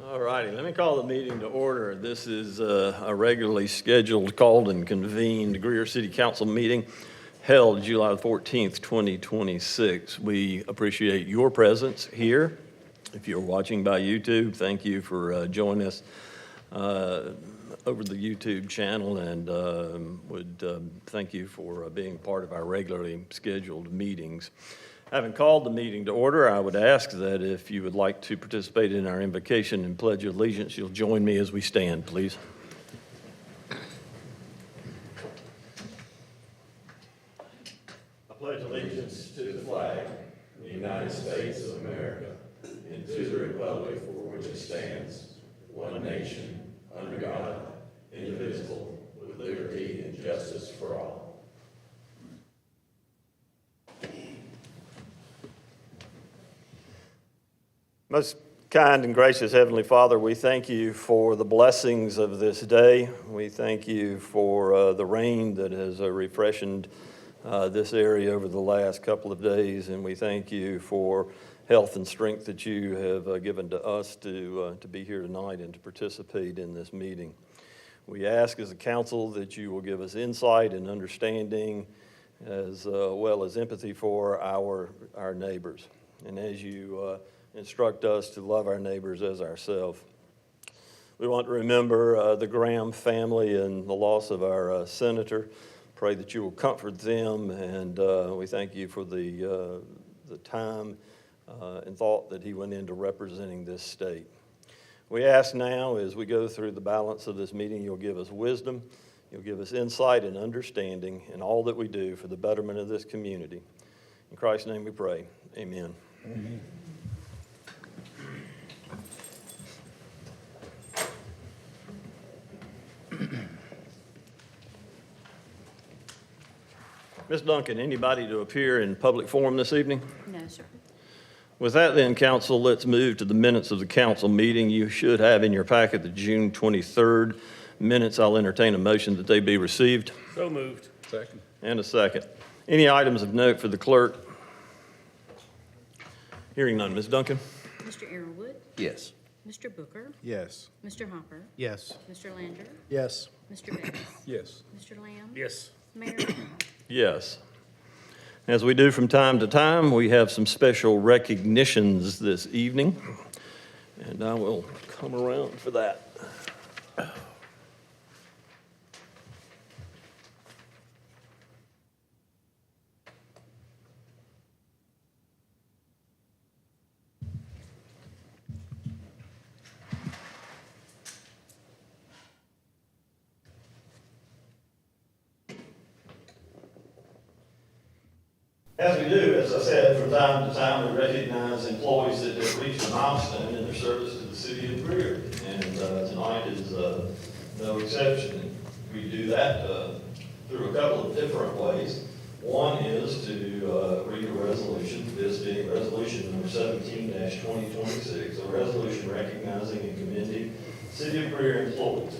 All righty, let me call the meeting to order. This is a regularly scheduled, called, and convened Greer City Council meeting held July 14th, 2026. We appreciate your presence here. If you're watching by YouTube, thank you for joining us over the YouTube channel, and would thank you for being part of our regularly scheduled meetings. Having called the meeting to order, I would ask that if you would like to participate in our invocation and pledge of allegiance, you'll join me as we stand, please. I pledge allegiance to the flag of the United States of America and to the republic for which it stands, one nation, under God, indivisible, with liberty and justice for all. Most kind and gracious Heavenly Father, we thank you for the blessings of this day. We thank you for the rain that has refreshened this area over the last couple of days, and we thank you for health and strength that you have given to us to be here tonight and to participate in this meeting. We ask as a council that you will give us insight and understanding as well as empathy for our neighbors. And as you instruct us to love our neighbors as ourselves. We want to remember the Graham family and the loss of our senator. Pray that you will comfort them, and we thank you for the time and thought that he went into representing this state. We ask now, as we go through the balance of this meeting, you'll give us wisdom, you'll give us insight and understanding in all that we do for the betterment of this community. In Christ's name we pray, amen. Amen. Ms. Duncan, anybody to appear in public forum this evening? No, sir. With that then, council, let's move to the minutes of the council meeting. You should have in your packet the June 23rd minutes. I'll entertain a motion that they be received. So moved. Second. And a second. Any items of note for the clerk? Hearing none. Ms. Duncan? Mr. Arrowood, Yes. Mr. Booker, Yes. Mr. Hopper, Yes. Mr. Lander, Yes. Mr. Betts, Yes. Mr. Lamb, Yes. Mayor Brown. Yes. As we do from time to time, we have some special recognitions this evening, and I will come around for that. As we do, as I said, from time to time, we recognize employees that have reached a milestone in their service to the city of Greer. And tonight is no exception. We do that through a couple of different ways. One is to read a resolution, this being resolution number 17-2026, a resolution recognizing and commending City of Greer employees.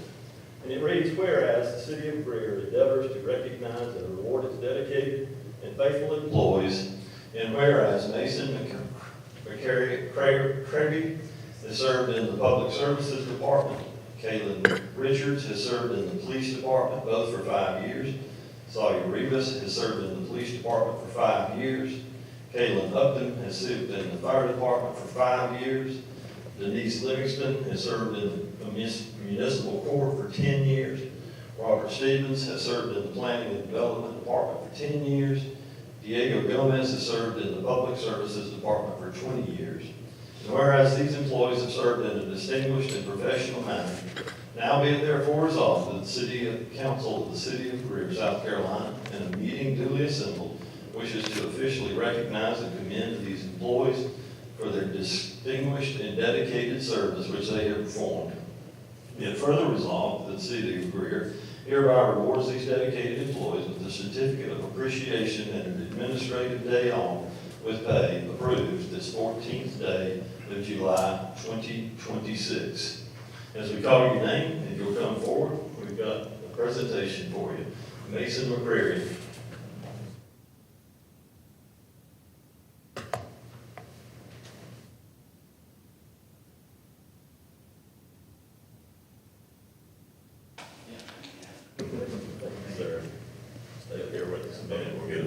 And it reads, whereas the City of Greer endeavors to recognize and reward its dedicated and faithful employees, and whereas Mason McCravey has served in the Public Services Department, Kaylin Richards has served in the Police Department, both for 5 years. Sawyer Rivas has served in the Police Department for 5 years. Kaylin Upton has served in the Fire Department for 5 years. Denise Livingston has served in the Municipal Court for 10 years. Robert Stevens has served in the Planning and Development Department for 10 years. Diego Gomez has served in the Public Services Department for 20 years. And whereas these employees have served in a distinguished and professional manner, now be it therefore resolved that the City Council of the City of Greer, South Carolina, in a meeting duly assembled, wishes to officially recognize and commend these employees for their distinguished and dedicated service which they have performed. Be it further resolved that the City of Greer hereby rewards these dedicated employees with a certificate of appreciation and an administrative day off with pay approved this 14th day of July 2026. As we call your name, if you'll come forward, we've got a presentation for you. Mason McCrary.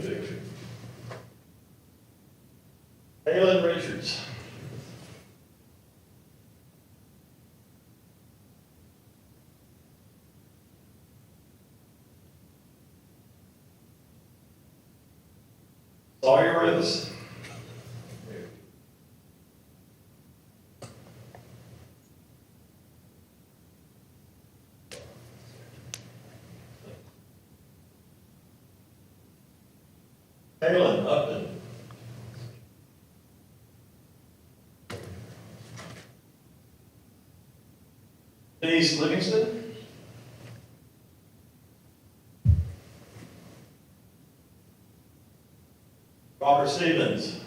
picture. Kaylin Richards. Sawyer Rivas. Kaylin Upton. Denise Livingston. Robert Stevens.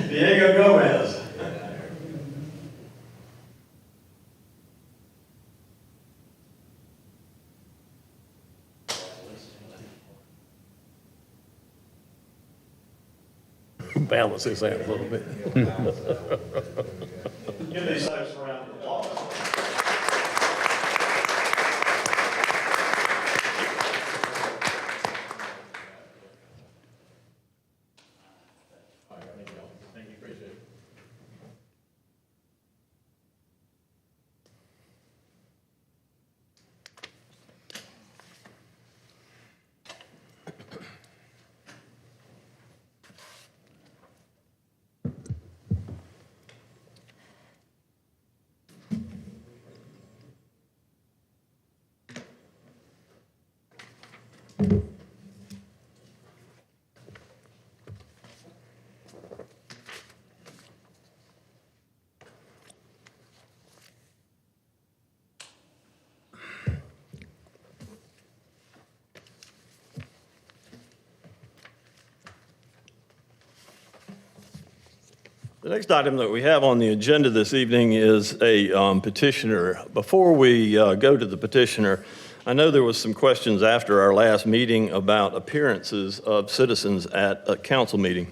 Diego Gomez. Balance this out a little bit. Give these folks a round of applause. Thank you, appreciate it. The next item that we have on the agenda this evening is a petitioner. Before we go to the petitioner, I know there was some questions after our last meeting about appearances of citizens at a council meeting.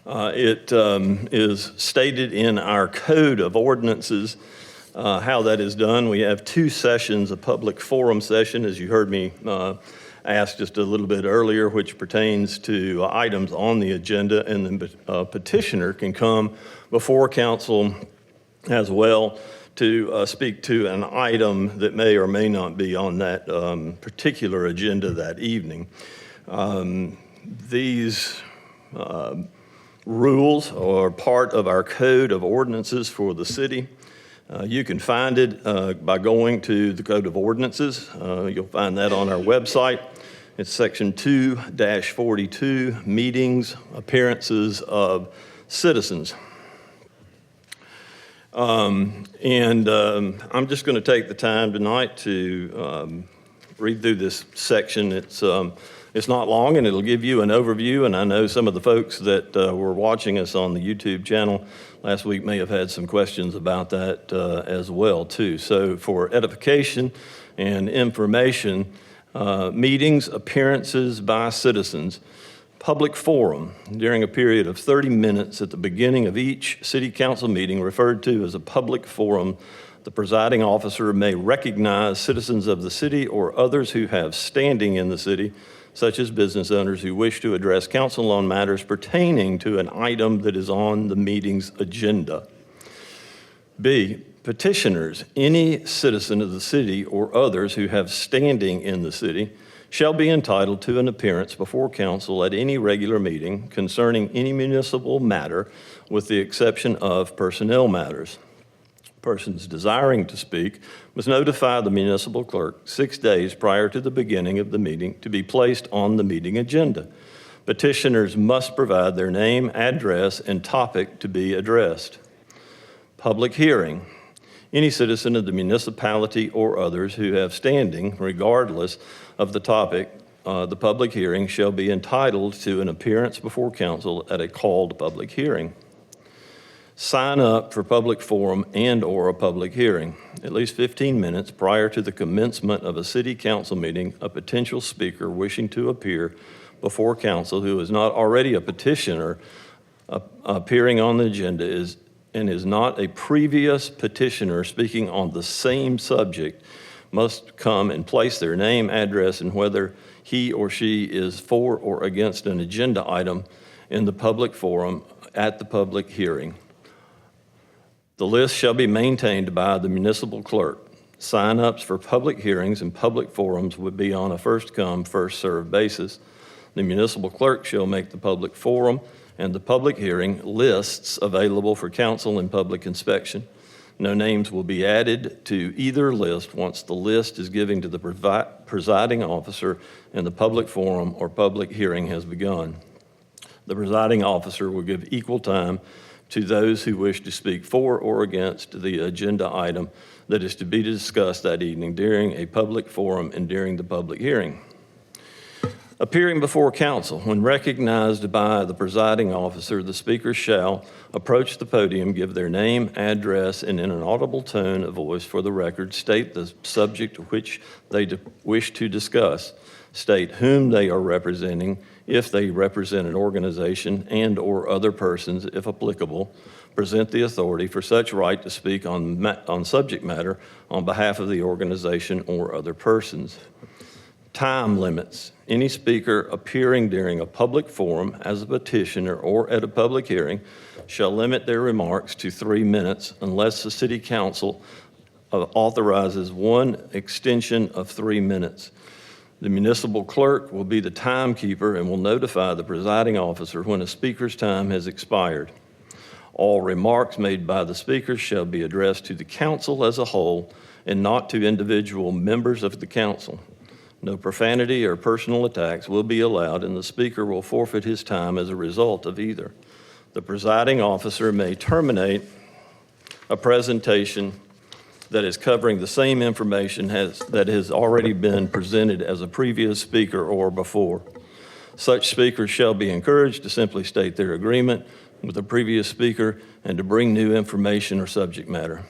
It is stated in our code of ordinances how that is done. We have two sessions, a public forum session, as you heard me asked just a little bit earlier, which pertains to items on the agenda, and then a petitioner can come before council as well to speak to an item that may or may not be on that particular agenda that evening. These rules are part of our code of ordinances for the city. You can find it by going to the Code of Ordinances. You'll find that on our website. It's section 2-42, meetings, appearances of citizens. I'm just going to take the time tonight to read through this section. It's not long, and it'll give you an overview, and I know some of the folks that were watching us on the YouTube channel last week may have had some questions about that as well, too. So for edification and information, meetings, appearances by citizens, public forum during a period of 30 minutes at the beginning of each city council meeting, referred to as a public forum. The presiding officer may recognize citizens of the city or others who have standing in the city, such as business owners who wish to address council on matters pertaining to an item that is on the meeting's agenda. B, petitioners, any citizen of the city or others who have standing in the city, shall be entitled to an appearance before council at any regular meeting concerning any municipal matter, with the exception of personnel matters. Persons desiring to speak must notify the municipal clerk 6 days prior to the beginning of the meeting to be placed on the meeting agenda. Petitioners must provide their name, address, and topic to be addressed. Public hearing. Any citizen of the municipality or others who have standing, regardless of the topic, the public hearing shall be entitled to an appearance before council at a called public hearing. Sign up for public forum and/or a public hearing. At least 15 minutes prior to the commencement of a city council meeting, a potential speaker wishing to appear before council who is not already a petitioner appearing on the agenda is and is not a previous petitioner speaking on the same subject must come and place their name, address, and whether he or she is for or against an agenda item in the public forum at the public hearing. The list shall be maintained by the municipal clerk. Sign-ups for public hearings and public forums would be on a first-come, first-served basis. The municipal clerk shall make the public forum and the public hearing lists available for council and public inspection. No names will be added to either list once the list is given to the presiding officer and the public forum or public hearing has begun. The presiding officer will give equal time to those who wish to speak for or against the agenda item that is to be discussed that evening during a public forum and during the public hearing. Appearing before council, when recognized by the presiding officer, the speaker shall approach the podium, give their name, address, and in an audible tone of voice for the record, state the subject which they wish to discuss, state whom they are representing, if they represent an organization and or other persons, if applicable, present the authority for such right to speak on subject matter on behalf of the organization or other persons. Time limits. Any speaker appearing during a public forum as a petitioner or at a public hearing shall limit their remarks to 3 minutes unless the city council authorizes one extension of 3 minutes. The municipal clerk will be the timekeeper and will notify the presiding officer when a speaker's time has expired. All remarks made by the speaker shall be addressed to the council as a whole and not to individual members of the council. No profanity or personal attacks will be allowed, and the speaker will forfeit his time as a result of either. The presiding officer may terminate a presentation that is covering the same information that has already been presented as a previous speaker or before. Such speakers shall be encouraged to simply state their agreement with the previous speaker and to bring new information or subject matter.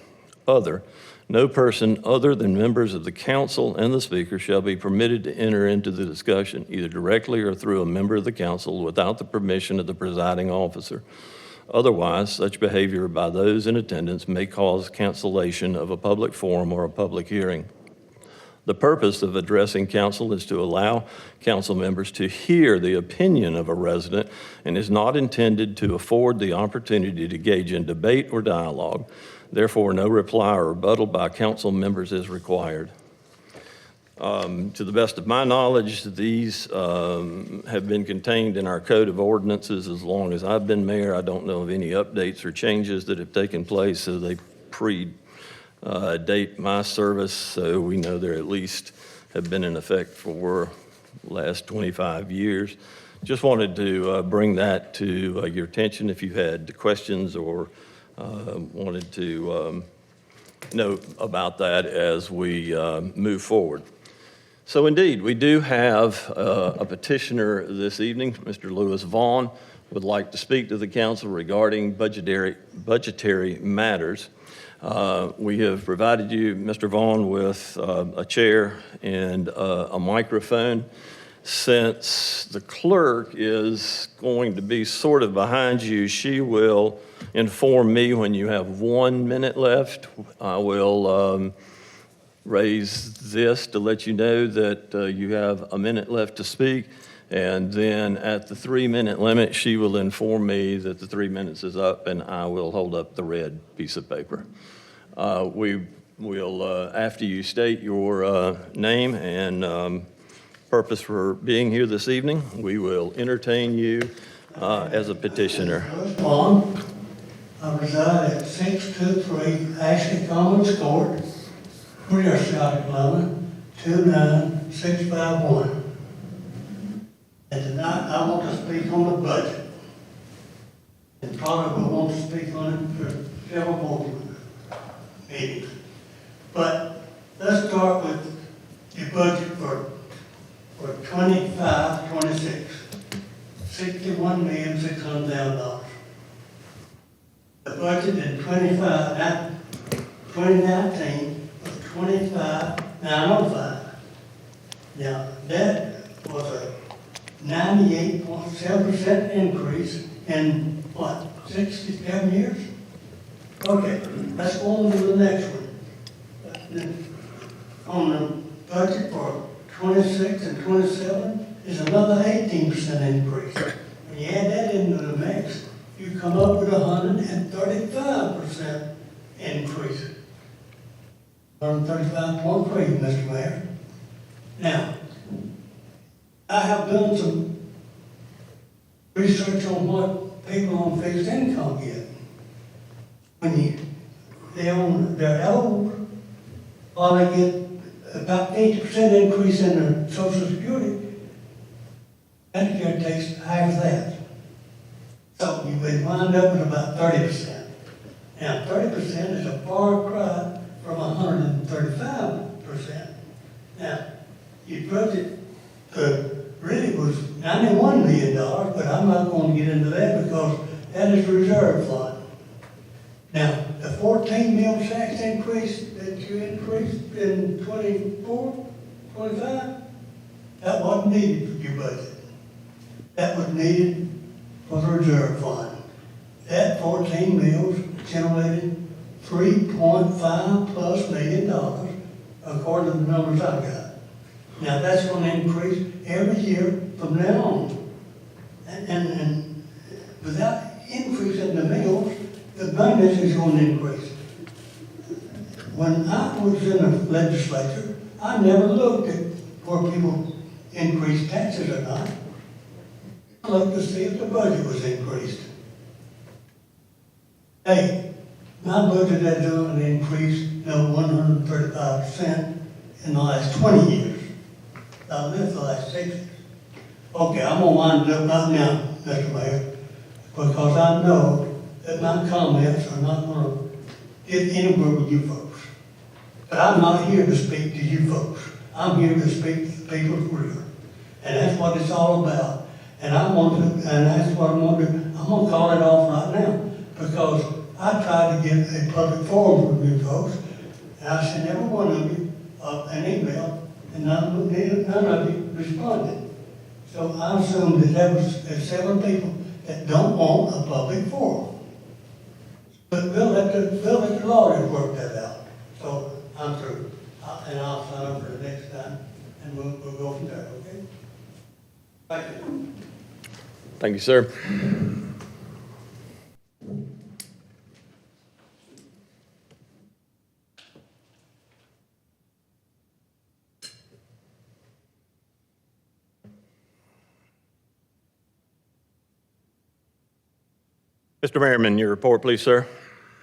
No person other than members of the council and the speaker shall be permitted to enter into the discussion, either directly or through a member of the council, without the permission of the presiding officer. Otherwise, such behavior by those in attendance may cause cancellation of a public forum or a public hearing. The purpose of addressing council is to allow council members to hear the opinion of a resident and is not intended to afford the opportunity to engage in debate or dialogue. Therefore, no reply or rebuttal by council members is required. To the best of my knowledge, these have been contained in our code of ordinances as long as I've been mayor. I don't know of any updates or changes that have taken place, so they predate my service, so we know they at least have been in effect for the last 25 years. Just wanted to bring that to your attention if you had questions or wanted to know about that as we move forward. So indeed, we do have a petitioner this evening. Mr. Lewis Vaughn would like to speak to the council regarding budgetary matters. We have provided you, Mr. Vaughn, with a chair and a microphone. Since the clerk is going to be sort of behind you, she will inform me when you have 1 minute left. I will raise this to let you know that you have a minute left to speak. And then at the 3 minute limit, she will inform me that the 3 minutes is up and I will hold up the red piece of paper. We will, after you state your name and purpose for being here this evening, we will entertain you as a petitioner. Vaughn. I reside at 623 Ashley Commons Court, Greer, South Carolina, 29651. And tonight I want to speak on the budget. And probably will want to speak on it for several more meetings. But let's start with the budget for 25-26, $61,600,000. The budget in 2019 was $25,905. Now, that was a 98.7% increase in what, 67 years? Okay, let's go on to the next one. On the budget for 26 and 27 is another 18% increase. When you add that into the mix, you come up with 135% increase. 135.3, Mr. Mayor. Now, I have done some research on what people on fixed income get. When they're old, or they get about 80% increase in their Social Security, Medicare takes half that. So you would wind up with about 30%. Now, 30% is a far cry from 135%. Now, your budget really was $91 million, but I'm not going to get into that because that is reserve fund. Now, the 14 mil tax increase that you increased in 24, 25, that wasn't needed for your budget. That was needed for the reserve fund. That 14 mils generated $3.5+ million, according to the numbers I got. Now, that's going to increase every year from now on. And without increasing the mills, the bonus is going to increase. When I was in the legislature, I never looked at where people increased taxes or not. I looked to see if the budget was increased. Hey, my budget has done an increase of 135% in the last 20 years. I've lived the last 6 years. Okay, I'm gonna wind it up right now, Mr. Mayor, because I know that my comments are not gonna get anywhere with you folks. But I'm not here to speak to you folks. I'm here to speak to the people of Greer. And that's what it's all about. And that's what I'm gonna do. I'm gonna call it off right now, because I tried to get a public forum with you folks, and I sent every one of you an email, and none of you responded. So I assumed that there's several people that don't want a public forum. But we'll let the lawyers work that out. So I'm through. And I'll sign up for the next time, and we'll go from there, okay? Thank you. Thank you, sir. Mr. Merriman, your report, please, sir.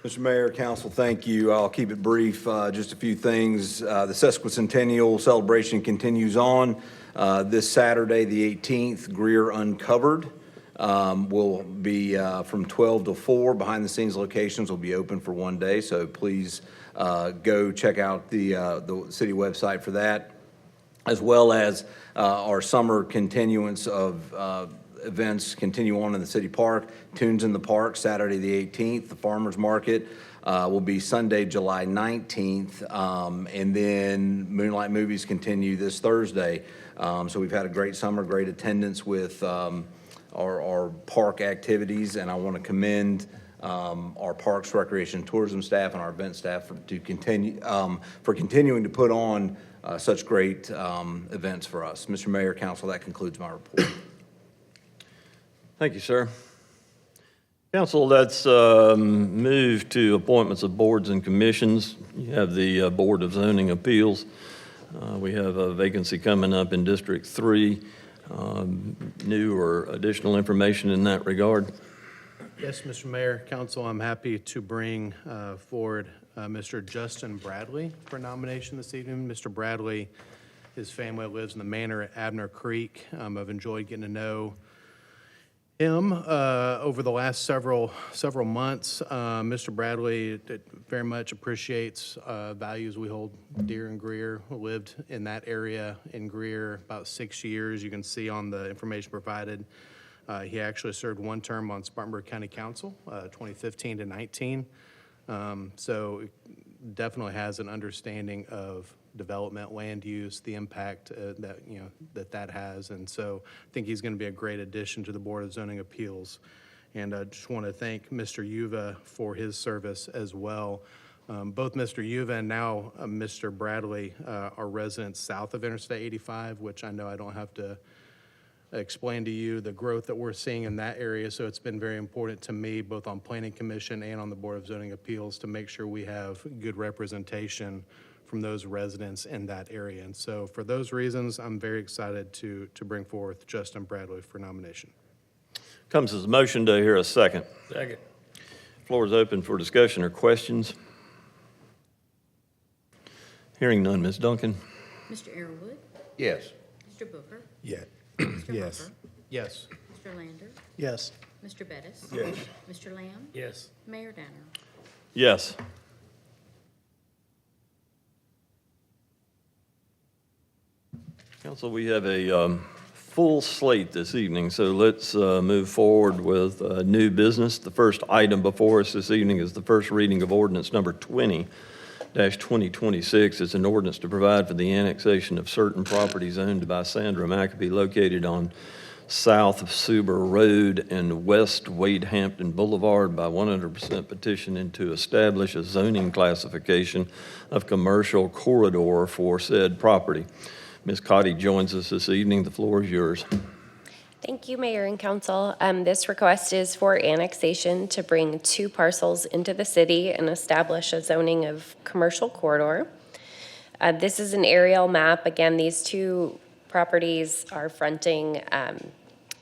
Mr. Mayor, Council, thank you. I'll keep it brief. Just a few things. The sesquicentennial celebration continues on. This Saturday, the 18th, Greer Uncovered will be from 12 to 4. Behind the scenes locations will be open for one day, so please go check out the city website for that, as well as our summer continuance of events continue on in the city park. Tunes in the Park, Saturday the 18th. The Farmers Market will be Sunday, July 19th. And then Moonlight Movies continue this Thursday. So we've had a great summer, great attendance with our park activities. And I want to commend our Parks, Recreation, and Tourism staff and our event staff for continuing to put on such great events for us. Mr. Mayor, Council, that concludes my report. Thank you, sir. Council, let's move to appointments of boards and commissions. You have the Board of Zoning Appeals. We have a vacancy coming up in District 3. New or additional information in that regard? Yes, Mr. Mayor, Council, I'm happy to bring forward Mr. Justin Bradley for nomination this evening. Mr. Bradley, his family lives in the manor at Abner Creek. I've enjoyed getting to know him over the last several months. Mr. Bradley very much appreciates values we hold dear in Greer. Lived in that area in Greer about 6 years. You can see on the information provided. He actually served one term on Spartanburg County Council, 2015 to 19. So definitely has an understanding of development, land use, the impact that has. And so I think he's going to be a great addition to the Board of Zoning Appeals. And I just want to thank Mr. Yuva for his service as well. Both Mr. Yuva and now Mr. Bradley are residents south of Interstate 85, which I know I don't have to explain to you the growth that we're seeing in that area. So it's been very important to me, both on Planning Commission and on the Board of Zoning Appeals, to make sure we have good representation from those residents in that area. And so for those reasons, I'm very excited to bring forth Justin Bradley for nomination. Comes as a motion, do I hear a second? Second. Floor is open for discussion or questions. Hearing none, Ms. Duncan? Mr. Arrowood, Yes. Mr. Booker, Yeah. Mr. Yes. Hopper, Yes. Mr. Lander, Yes. Mr. Bettis. Yes. Mr. Lamb, Yes. Mayor Danner. Yes. Council, we have a full slate this evening, so let's move forward with new business. The first item before us this evening is the first reading of ordinance number 20-2026. It's an ordinance to provide for the annexation of certain properties owned by Sandra Maccabee located on South Suber Road and West Wade Hampton Boulevard by 100% petition and to establish a zoning classification of commercial corridor for said property. Ms. Cotty joins us this evening. The floor is yours. Thank you, Mayor and Council. This request is for annexation to bring 2 parcels into the city and establish a zoning of commercial corridor. This is an aerial map. Again, these 2 properties are fronting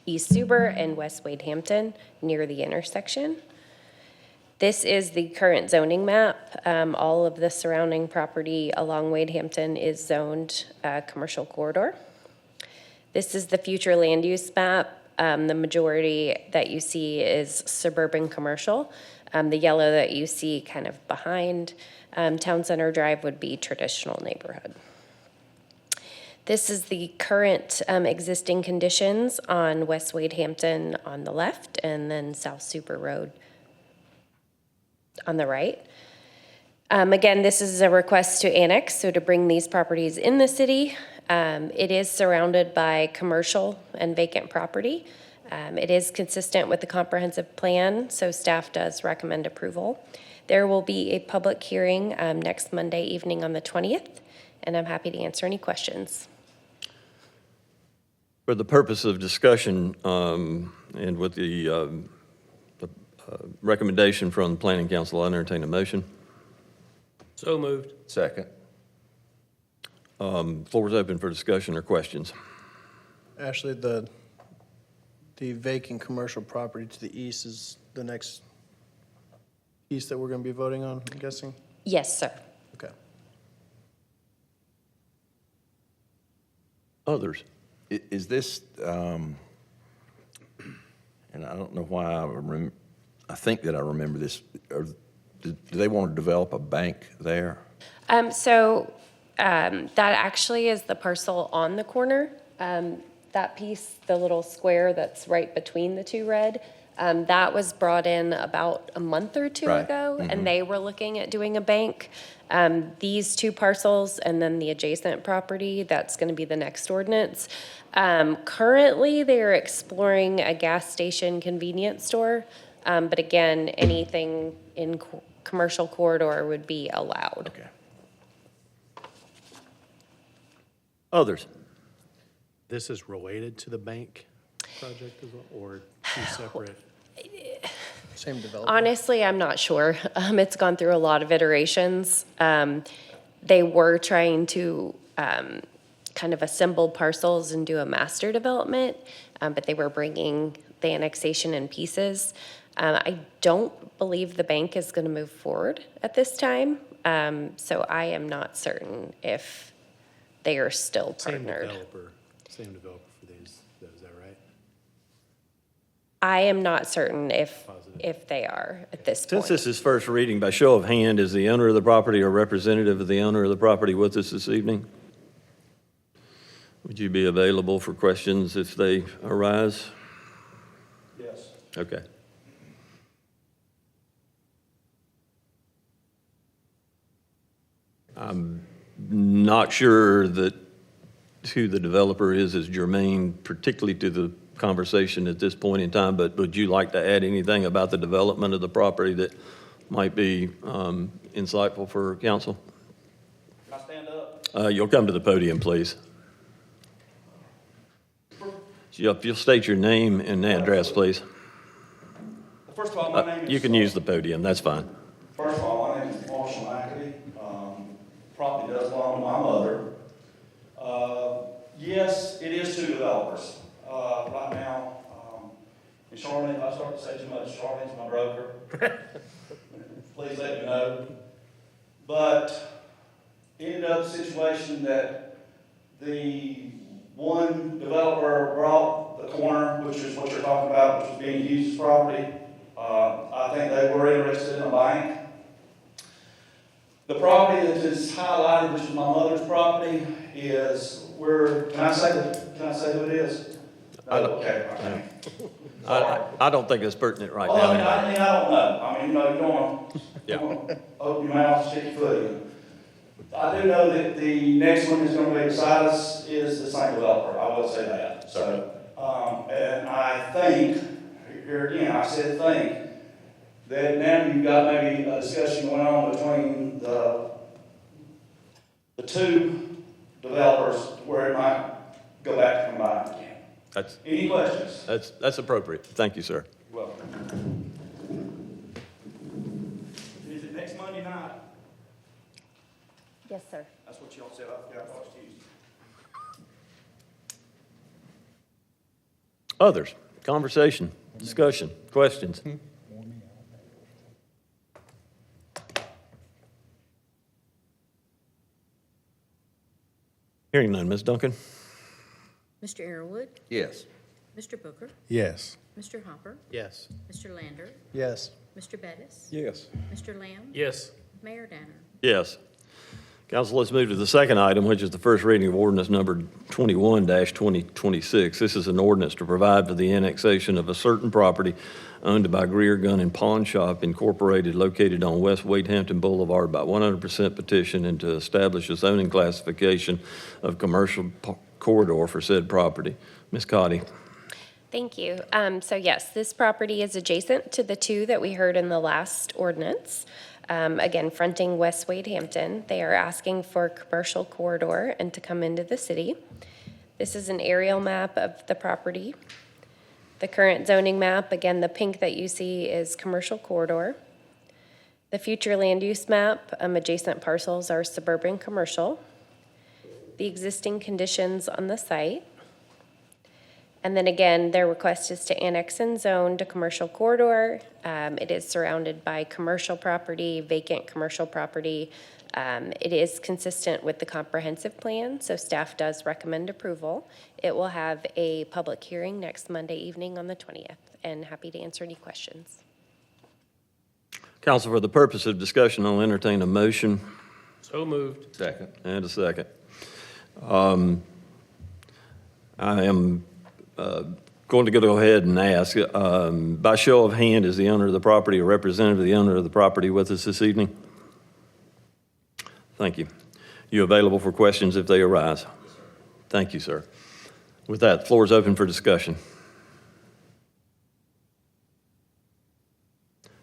East Suber and West Wade Hampton near the intersection. This is the current zoning map. All of the surrounding property along Wade Hampton is zoned commercial corridor. This is the future land use map. The majority that you see is suburban commercial. The yellow that you see kind of behind Town Center Drive would be traditional neighborhood. This is the current existing conditions on West Wade Hampton on the left and then South Super Road on the right. Again, this is a request to annex, so to bring these properties in the city. It is surrounded by commercial and vacant property. It is consistent with the comprehensive plan, so staff does recommend approval. There will be a public hearing next Monday evening on the 20th, and I'm happy to answer any questions. For the purpose of discussion and with the recommendation from the Planning Council, I entertain a motion. So moved. Second. Floor is open for discussion or questions. Actually, the vacant commercial property to the east is the next piece that we're going to be voting on, I'm guessing? Yes, sir. Okay. Others? Is this, and I don't know why I think that I remember this, do they want to develop a bank there? That actually is the parcel on the corner. That piece, the little square that's right between the 2 red, that was brought in about a month or 2 Right. ago, and they were looking at doing a bank. These 2 parcels and then the adjacent property, that's going to be the next ordinance. Currently, they're exploring a gas station convenience store, but again, anything in commercial corridor would be allowed. Okay. Others? This is related to the bank project as well, or 2 separate? Same developer? Honestly, I'm not sure. It's gone through a lot of iterations. They were trying to kind of assemble parcels and do a master development, but they were bringing the annexation in pieces. I don't believe the bank is going to move forward at this time, so I am not certain if they are still partnered. Same developer for these, is that right? I am not certain if they are at this point. Since this is first reading, by show of hand, is the owner of the property or representative of the owner of the property with us this evening? Would you be available for questions if they arise? Yes. Okay. I'm not sure that who the developer is germane, particularly to the conversation at this point in time, but would you like to add anything about the development of the property that might be insightful for council? Can I stand up? You'll come to the podium, please. If you'll state your name and address, please. First of all, my name is... You can use the podium, that's fine. First of all, my name is Marshall McAfee. Property does belong to my mother. Yes, it is 2 developers. Right now, and Charlene, if I start to say too much, Charlene's my broker. Please let me know. But ended up a situation that the one developer brought the corner, which is what you're talking about, which was being used as property. I think they were interested in a bank. The property that is highlighted, which is my mother's property, is can I say who it is? No, okay. I don't think it's pertinent right Well, now. I don't know. I mean, you don't want to open your mouth, stick your foot in. I do know that the next one that's going to be beside us is the same developer. I will say that. So, and I think, here again, I said think, that now you've got maybe a discussion going on between the 2 developers where it might go back to combine again. Any questions? That's appropriate. Thank you, sir. You're welcome. Is it next Monday night? Yes, sir. That's what y'all said. I forgot it was Tuesday. Others, conversation, discussion, questions? Hearing none, Ms. Duncan? Mr. Arrowood, Yes. Mr. Booker, Yes. Mr. Hopper, Yes. Mr. Lander, Yes. Mr. Bettis, Yes. Mr. Lamb, Yes. Mayor Danner. Yes. Council, let's move to the second item, which is the first reading of ordinance number 21-2026. This is an ordinance to provide for the annexation of a certain property owned by Greer Gun and Pawn Shop Incorporated located on West Wadehampton Boulevard by 100% petition and to establish a zoning classification of commercial corridor for said property. Ms. Cotty. Thank you. So yes, this property is adjacent to the 2 that we heard in the last ordinance. Again, fronting West Wadehampton. They are asking for a commercial corridor and to come into the city. This is an aerial map of the property. The current zoning map, again, the pink that you see is commercial corridor. The future land use map, adjacent parcels are suburban commercial. The existing conditions on the site. And then again, their request is to annex and zone to commercial corridor. It is surrounded by commercial property, vacant commercial property. It is consistent with the comprehensive plan, so staff does recommend approval. It will have a public hearing next Monday evening on the 20th, and happy to answer any questions. Council, for the purpose of discussion, I'll entertain a motion So moved. Second. and a second. I am going to go ahead and ask, by show of hand, is the owner of the property, a representative of the owner of the property with us this evening? Thank you. You available for questions if they arise? Thank you, sir. With that, the floor is open for discussion.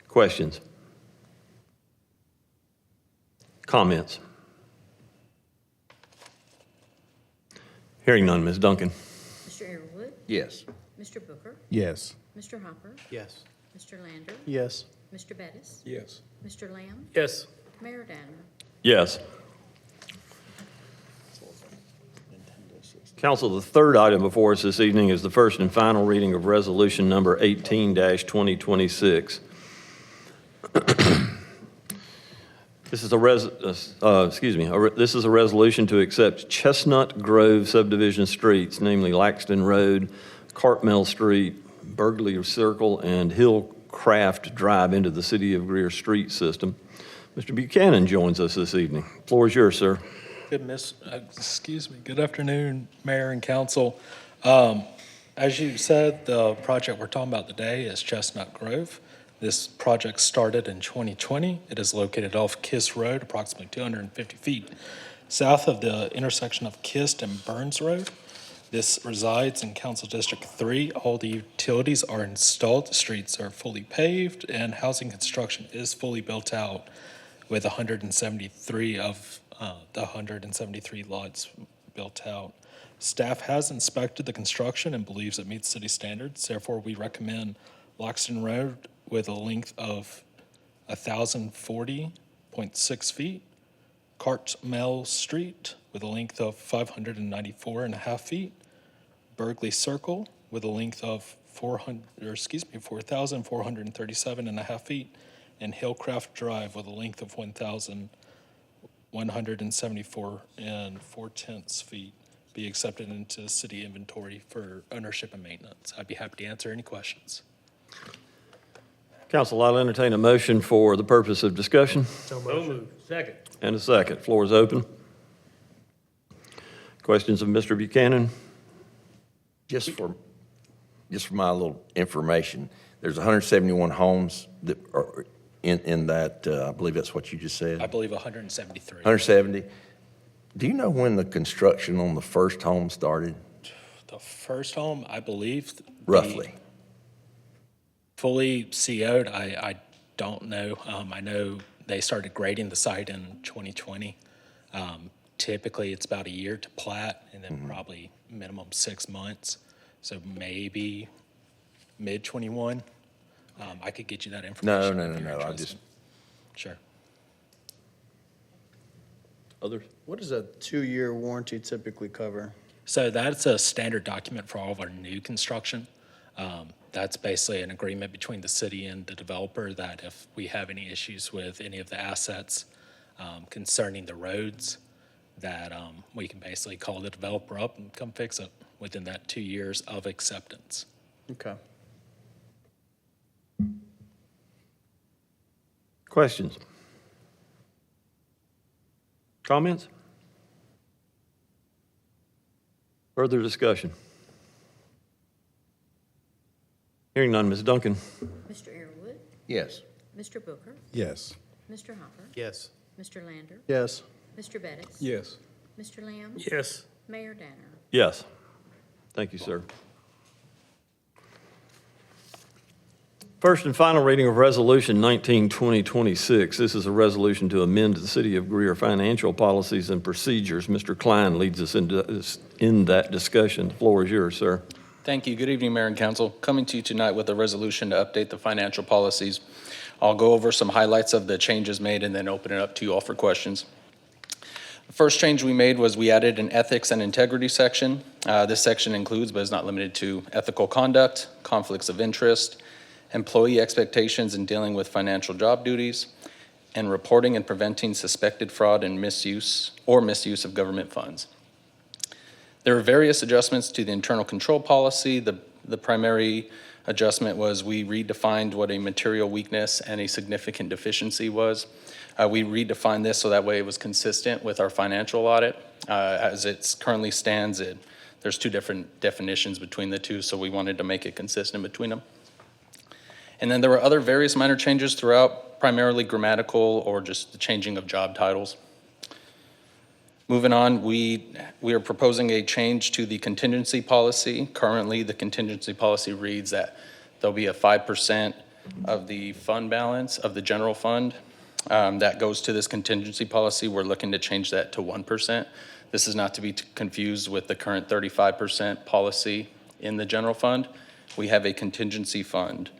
Questions? Comments? Hearing none, Ms. Duncan. Mr. Arrowood, Yes. Mr. Booker, Yes. Mr. Hopper, Yes. Mr. Lander, Yes. Mr. Bettis, Yes. Mr. Lamb, Yes. Mayor Danner. Yes. Council, the third item before us this evening is the first and final reading of resolution number 18-2026. This is this is a resolution to accept Chestnut Grove subdivision streets, namely Laxton Road, Cartmel Street, Burgley Circle, and Hillcraft Drive into the City of Greer street system. Mr. Buchanan joins us this evening. Floor is yours, sir. Good afternoon, Mayor and Council. As you said, the project we're talking about today is Chestnut Grove. This project started in 2020. It is located off Kiss Road, approximately 250 feet south of the intersection of Kiss and Burns Road. This resides in Council District 3. All the utilities are installed, the streets are fully paved, and housing construction is fully built out with 173 of the 173 lots built out. Staff has inspected the construction and believes it meets city standards. Therefore, we recommend Loxton Road with a length of 1,040.6 feet, Cartmel Street with a length of 594.5 feet, Berkeley Circle with a length of 4,437.5 feet, and Hillcraft Drive with a length of 1,174.4 feet be accepted into city inventory for ownership and maintenance. I'd be happy to answer any questions. Council, I'll entertain a motion for the purpose of discussion. So moved. Second. And a second. Floor is open. Questions of Mr. Buchanan? Just for my little information, there's 171 homes that are in that, I believe that's what you just said? I believe 173. 170. Do you know when the construction on the first home started? The first home, I believe. Roughly. Fully CO'd, I don't know. I know they started grading the site in 2020. Typically, it's about a year to plat, and then probably minimum 6 months. So maybe mid-21. I could get you that information. No. if you're I interested. just, Sure. Others? What does a 2-year warranty typically cover? So that's a standard document for all of our new construction. That's basically an agreement between the city and the developer that if we have any issues with any of the assets concerning the roads, that we can basically call the developer up and come fix it within that 2 years of acceptance. Okay. Questions? Comments? Further discussion? Hearing none, Ms. Duncan. Mr. Arrowood, yes. Mr. Booker, Yes. Mr. Hopper, Yes. Mr. Lander, Yes. Mr. Bettis. Yes. Mr. Lamb, Yes. Mayor Danner. Yes. Thank you, sir. First and final reading of Resolution 19-2026. This is a resolution to amend the City of Greer financial policies and procedures. Mr. Klein leads us in that discussion. The floor is yours, sir. Thank you. Good evening, Mayor and Council. Coming to you tonight with a resolution to update the financial policies. I'll go over some highlights of the changes made and then open it up to you all for questions. The first change we made was we added an ethics and integrity section. This section includes, but is not limited to, ethical conduct, conflicts of interest, employee expectations in dealing with financial job duties, and reporting and preventing suspected fraud and misuse of government funds. There were various adjustments to the internal control policy. The primary adjustment was we redefined what a material weakness and a significant deficiency was. We redefined this so that way it was consistent with our financial audit. As it currently stands, there's two different definitions between the two, so we wanted to make it consistent between them. And then there were other various minor changes throughout, primarily grammatical or just the changing of job titles. Moving on, we are proposing a change to the contingency policy. Currently, the contingency policy reads that there'll be a 5% of the fund balance of the general fund that goes to this contingency policy. We're looking to change that to 1%. This is not to be confused with the current 35% policy in the general fund. We have a contingency fund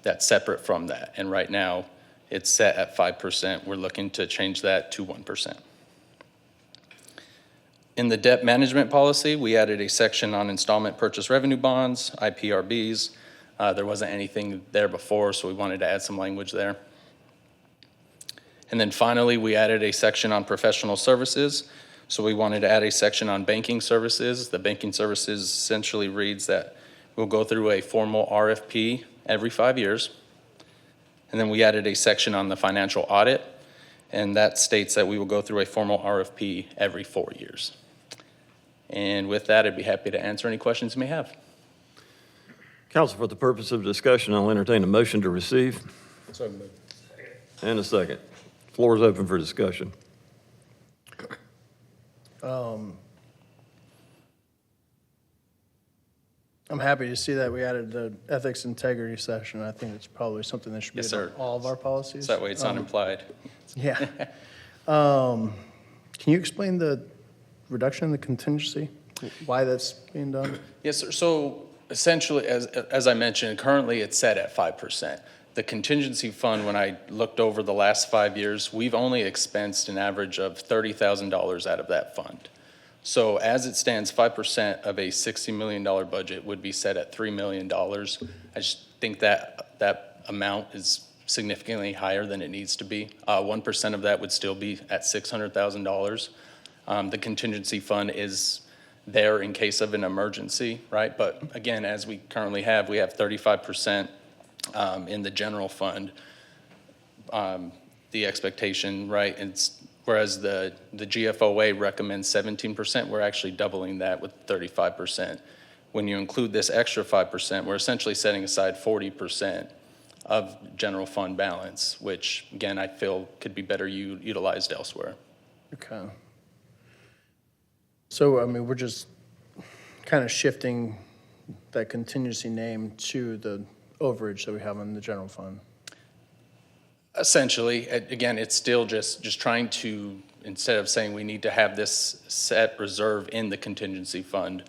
that's separate from that. And right now, it's set at 5%. We're looking to change that to 1%. In the debt management policy, we added a section on installment purchase revenue bonds, IPRBs. There wasn't anything there before, so we wanted to add some language there. And then finally, we added a section on professional services. So we wanted to add a section on banking services. The banking services essentially reads that we'll go through a formal RFP every 5 years. And then we added a section on the financial audit, and that states that we will go through a formal RFP every 4 years. And with that, I'd be happy to answer any questions you may have. Council, for the purpose of discussion, I'll entertain a motion to receive. So moved. And a second. Floor is open for discussion. I'm happy to see that we added the ethics integrity section. I think it's probably something that should be Yes, in sir. all of our policies. So that way it's not implied. Yeah. Can you explain the reduction in the contingency? Why that's being done? Yes, sir. So essentially, as I mentioned, currently it's set at 5%. The contingency fund, when I looked over the last 5 years, we've only expensed an average of $30,000 out of that fund. So as it stands, 5% of a $60 million budget would be set at $3 million. I just think that that amount is significantly higher than it needs to be. 1% of that would still be at $600,000. The contingency fund is there in case of an emergency, right? But again, as we currently have, we have 35% in the general fund. The expectation, right, whereas the GFOA recommends 17%, we're actually doubling that with 35%. When you include this extra 5%, we're essentially setting aside 40% of general fund balance, which again, I feel could be better utilized elsewhere. Okay. So, I mean, we're just kind of shifting that contingency name to the overage that we have in the general fund. Essentially, again, it's still just trying to, instead of saying we need to have this set reserve in the contingency fund,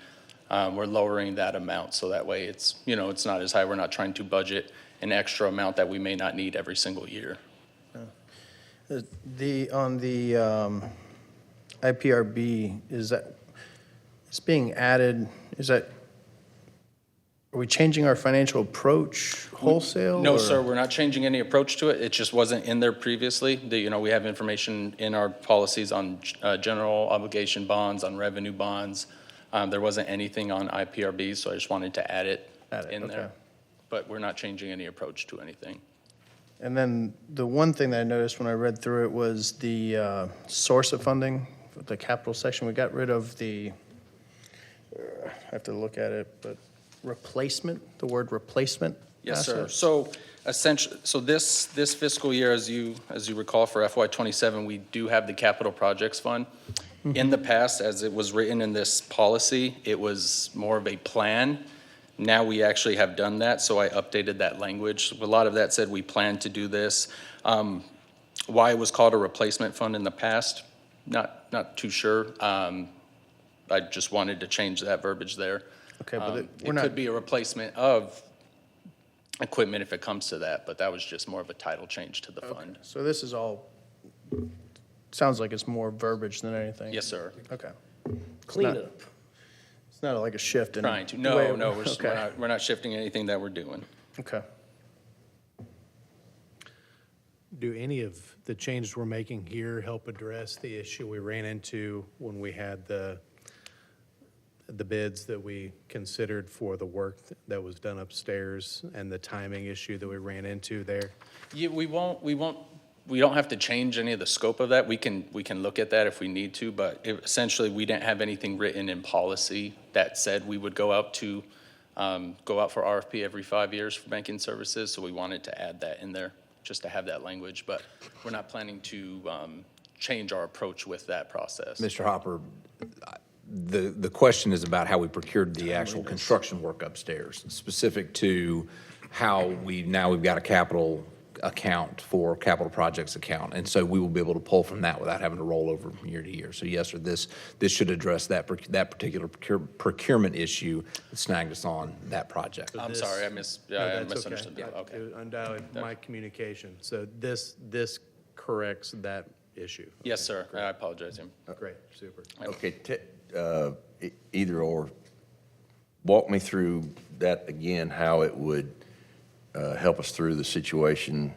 we're lowering that amount, so that way it's, it's not as high. We're not trying to budget an extra amount that we may not need every single year. On the IPRB, it's being added, are we changing our financial approach wholesale? No, or- sir, we're not changing any approach to it. It just wasn't in there previously. We have information in our policies on general obligation bonds, on revenue bonds. There wasn't anything on IPRB, so I just wanted to add it in there. Okay. But we're not changing any approach to anything. And then the one thing that I noticed when I read through it was the source of funding, the capital section. We got rid of the, I have to look at it, but replacement, the word replacement. Yes, sir. assets. So essentially, this fiscal year, as you recall, for FY27, we do have the capital projects fund. In the past, as it was written in this policy, it was more of a plan. Now we actually have done that, so I updated that language. A lot of that said we plan to do this. Why it was called a replacement fund in the past, not too sure. I just wanted to change that verbiage there. Okay, but we're It not, could be a replacement of equipment if it comes to that, but that was just more of a title change to the fund. so this is all, sounds like it's more verbiage than anything. Yes, sir. Okay. Clean not- up. It's not like a shift in. Trying to. the way- No, Okay. we're not shifting anything that we're doing. Okay. Do any of the changes we're making here help address the issue we ran into when we had the bids that we considered for the work that was done upstairs and the timing issue that we ran into there? Yeah, we don't have to change any of the scope of that. We can look at that if we need to, but essentially, we didn't have anything written in policy that said we would go out for RFP every 5 years for banking services, so we wanted to add that in there, just to have that language, but we're not planning to change our approach with that process. Mr. Hopper, the question is about how we procured the actual construction work upstairs, specific to how we've got a capital account for capital projects account. And so we will be able to pull from that without having to roll over from year to year. So yes, sir, this should address that particular procurement issue that snagged us on that project. I'm sorry, I misunderstood that. Okay. It was undoubtedly my communication. So this corrects that issue. Yes, sir. I apologize, Jim. Great, super. Okay, either or, walk me through that again, how it would help us through the situation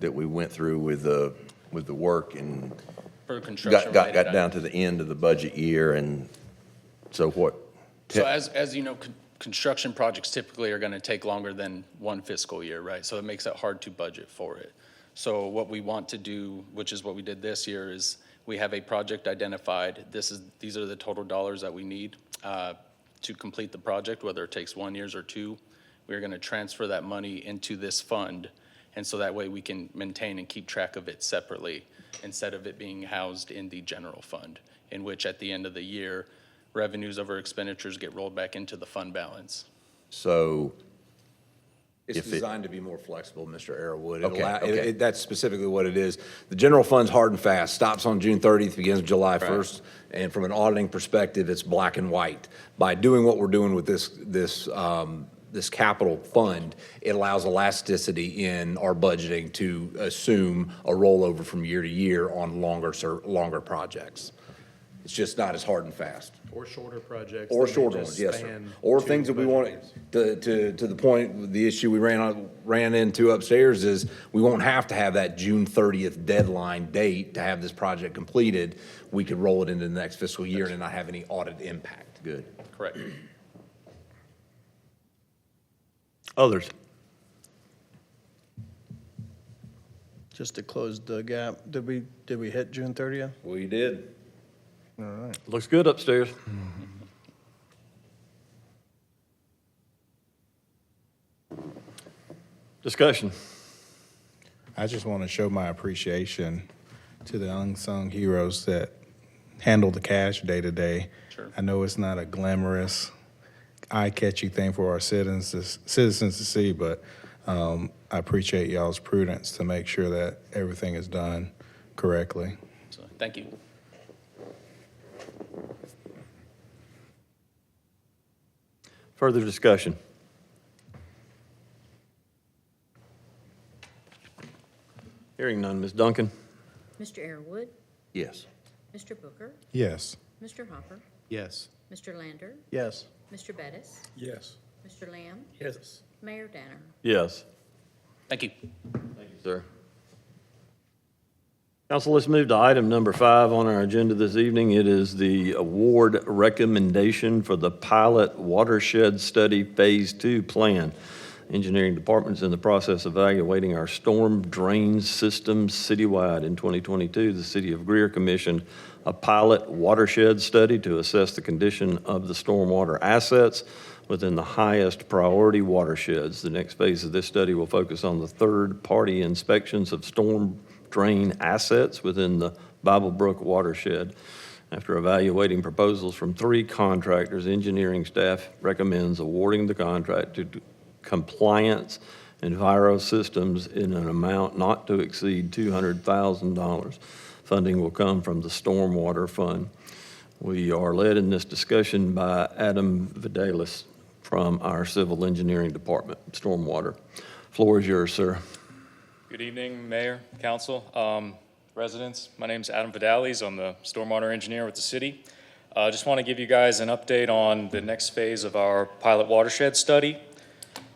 that we went through with the work and For construction got related down to the end of the budget year, and so what? So as you know, construction projects typically are going to take longer than one fiscal year, right? So it makes it hard to budget for it. So what we want to do, which is what we did this year, is we have a project identified. These are the total dollars that we need to complete the project, whether it takes 1 year or 2. We're going to transfer that money into this fund, and so that way we can maintain and keep track of it separately instead of it being housed in the general fund, in which at the end of the year, revenues over expenditures get rolled back into the fund balance. So, It's If it- designed to be more flexible, Mr. Arrowood. Okay, okay. That's specifically what it is. The general fund's hard and fast, stops on June 30th, begins July 1st. And from an auditing perspective, it's black and white. By doing what we're doing with this capital fund, it allows elasticity in our budgeting to assume a rollover from year to year on longer projects. It's just not as hard and fast. Or shorter projects. Or that may shorter just ones, yes, sir. span Or 2 things that we budget want, years. to the point, the issue we ran into upstairs is we won't have to have that June 30th deadline date to have this project completed. We could roll it into the next fiscal year and not have any audit impact. good. Correct. Others? Just to close the gap, did we hit June 30th? We did. All right. Looks good upstairs. Discussion. I just want to show my appreciation to the unsung heroes that handle the cash day to day. Sure. I know it's not a glamorous, eye-catchy thing for our citizens to see, but I appreciate y'all's prudence to make sure that everything is done correctly. So, thank you. Further discussion? Hearing none. Ms. Duncan? Mr. Arrowood, Yes. Mr. Booker, Yes. Mr. Hopper, Yes. Mr. Lander, Yes. Mr. Bettis, Yes. Mr. Lamb, Yes. Mayor Danner. Yes. Thank you. Thank you, sir. Council, let's move to item number 5 on our agenda this evening. It is the award recommendation for the pilot watershed study Phase 2 plan. Engineering Department's in the process of evaluating our storm drain systems citywide. In 2022, the City of Greer commissioned a pilot watershed study to assess the condition of the stormwater assets within the highest priority watersheds. The next phase of this study will focus on the third-party inspections of storm drain assets within the Bible Brook watershed. After evaluating proposals from 3 contractors, engineering staff recommends awarding the contract to Compliance Enviro Systems in an amount not to exceed $200,000. Funding will come from the Stormwater Fund. We are led in this discussion by Adam Vidalis from our Civil Engineering Department, Stormwater. Floor is yours, sir. Good evening, Mayor, Council, residents. My name's Adam Vidalis. I'm the stormwater engineer with the city. Just want to give you guys an update on the next phase of our pilot watershed study.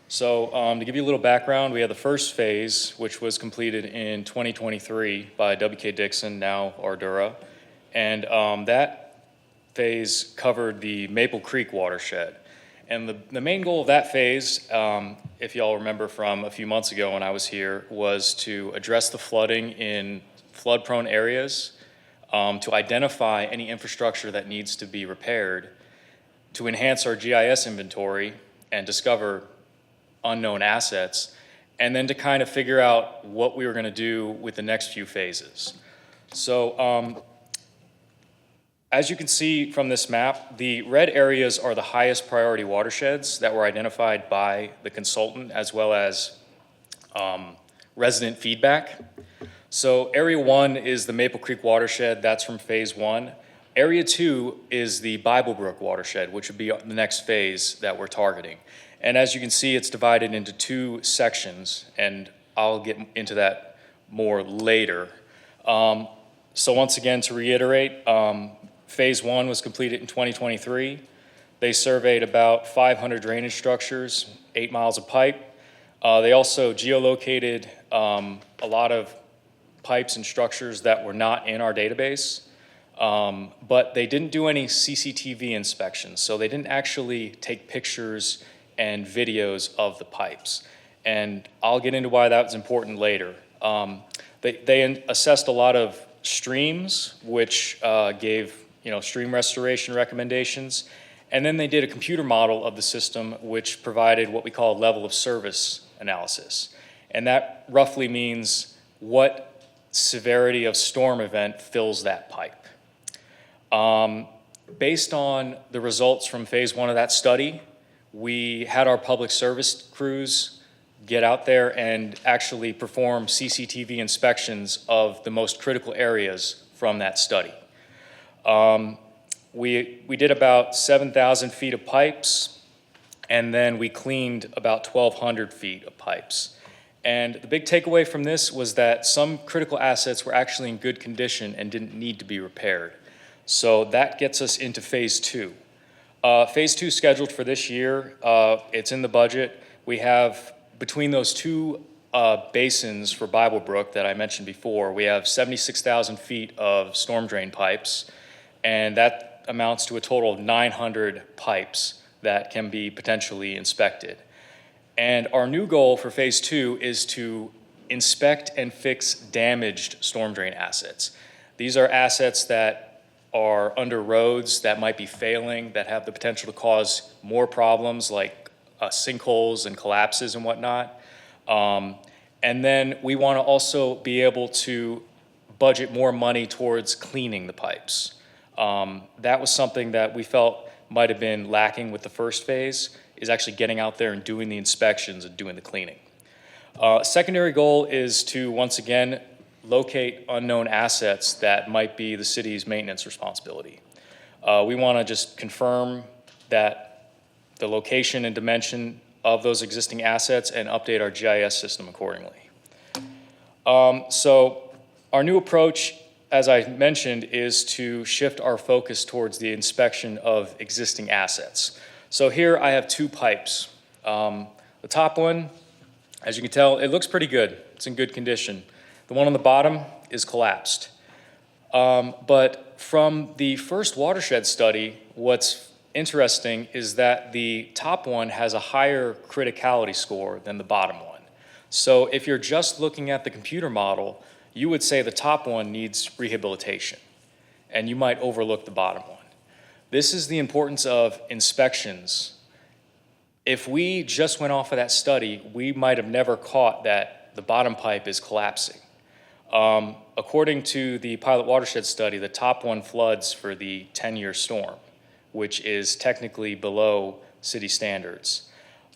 So to give you a little background, we had the first phase, which was completed in 2023 by WK Dixon, now Ardura. And that phase covered the Maple Creek watershed. And the main goal of that phase, if y'all remember from a few months ago when I was here, was to address the flooding in flood-prone areas, to identify any infrastructure that needs to be repaired, to enhance our GIS inventory and discover unknown assets, and then to kind of figure out what we were going to do with the next few phases. So as you can see from this map, the red areas are the highest priority watersheds that were identified by the consultant as well as resident feedback. So Area 1 is the Maple Creek watershed, that's from Phase 1. Area 2 is the Bible Brook watershed, which would be the next phase that we're targeting. And as you can see, it's divided into 2 sections, and I'll get into that more later. So once again, to reiterate, Phase 1 was completed in 2023. They surveyed about 500 drainage structures, 8 miles of pipe. They also geolocated a lot of pipes and structures that were not in our database, but they didn't do any CCTV inspections, so they didn't actually take pictures and videos of the pipes. And I'll get into why that was important later. They assessed a lot of streams, which gave stream restoration recommendations. And then they did a computer model of the system, which provided what we call level of service analysis. And that roughly means what severity of storm event fills that pipe. based on the results from phase one of that study, we had our public service crews get out there and actually perform CCTV inspections of the most critical areas from that study. We did about 7,000 feet of pipes, and then we cleaned about 1,200 feet of pipes. And the big takeaway from this was that some critical assets were actually in good condition and didn't need to be repaired. So that gets us into phase two. Phase two scheduled for this year, it's in the budget. We have, between those two basins for Bible Brook that I mentioned before, we have 76,000 feet of storm drain pipes, and that amounts to a total of 900 pipes that can be potentially inspected. And our new goal for phase two is to inspect and fix damaged storm drain assets. These are assets that are under roads that might be failing, that have the potential to cause more problems like sinkholes and collapses and whatnot. And then we want to also be able to budget more money towards cleaning the pipes. That was something that we felt might have been lacking with the first phase, is actually getting out there and doing the inspections and doing the cleaning. Secondary goal is to, once again, locate unknown assets that might be the city's maintenance responsibility. We want to just confirm that the location and dimension of those existing assets and update our GIS system accordingly. So our new approach, as I mentioned, is to shift our focus towards the inspection of existing assets. So here I have two pipes. The top one, as you can tell, it looks pretty good. It's in good condition. The one on the bottom is collapsed. But from the first watershed study, what's interesting is that the top one has a higher criticality score than the bottom one. So if you're just looking at the computer model, you would say the top one needs rehabilitation, and you might overlook the bottom one. This is the importance of inspections. If we just went off of that study, we might have never caught that the bottom pipe is collapsing. According to the pilot watershed study, the top one floods for the 10-year storm, which is technically below city standards.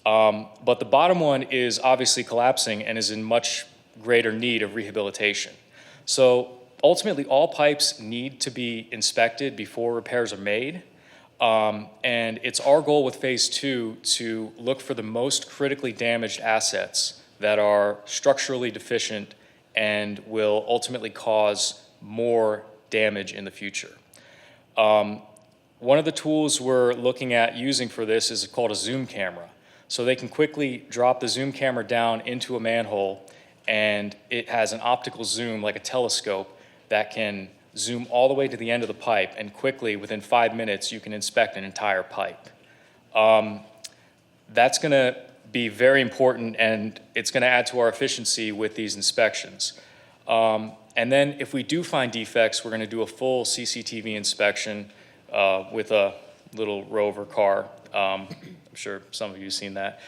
But the bottom one is obviously collapsing and is in much greater need of rehabilitation. So ultimately, all pipes need to be inspected before repairs are made. And it's our goal with phase two to look for the most critically damaged assets that are structurally deficient and will ultimately cause more damage in the future. One of the tools we're looking at using for this is called a zoom camera. So they can quickly drop the zoom camera down into a manhole, and it has an optical zoom like a telescope that can zoom all the way to the end of the pipe, and quickly, within 5 minutes, you can inspect an entire pipe. That's gonna be very important, and it's gonna add to our efficiency with these inspections. And then if we do find defects, we're gonna do a full CCTV inspection with a little rover car. I'm sure some of you have seen that.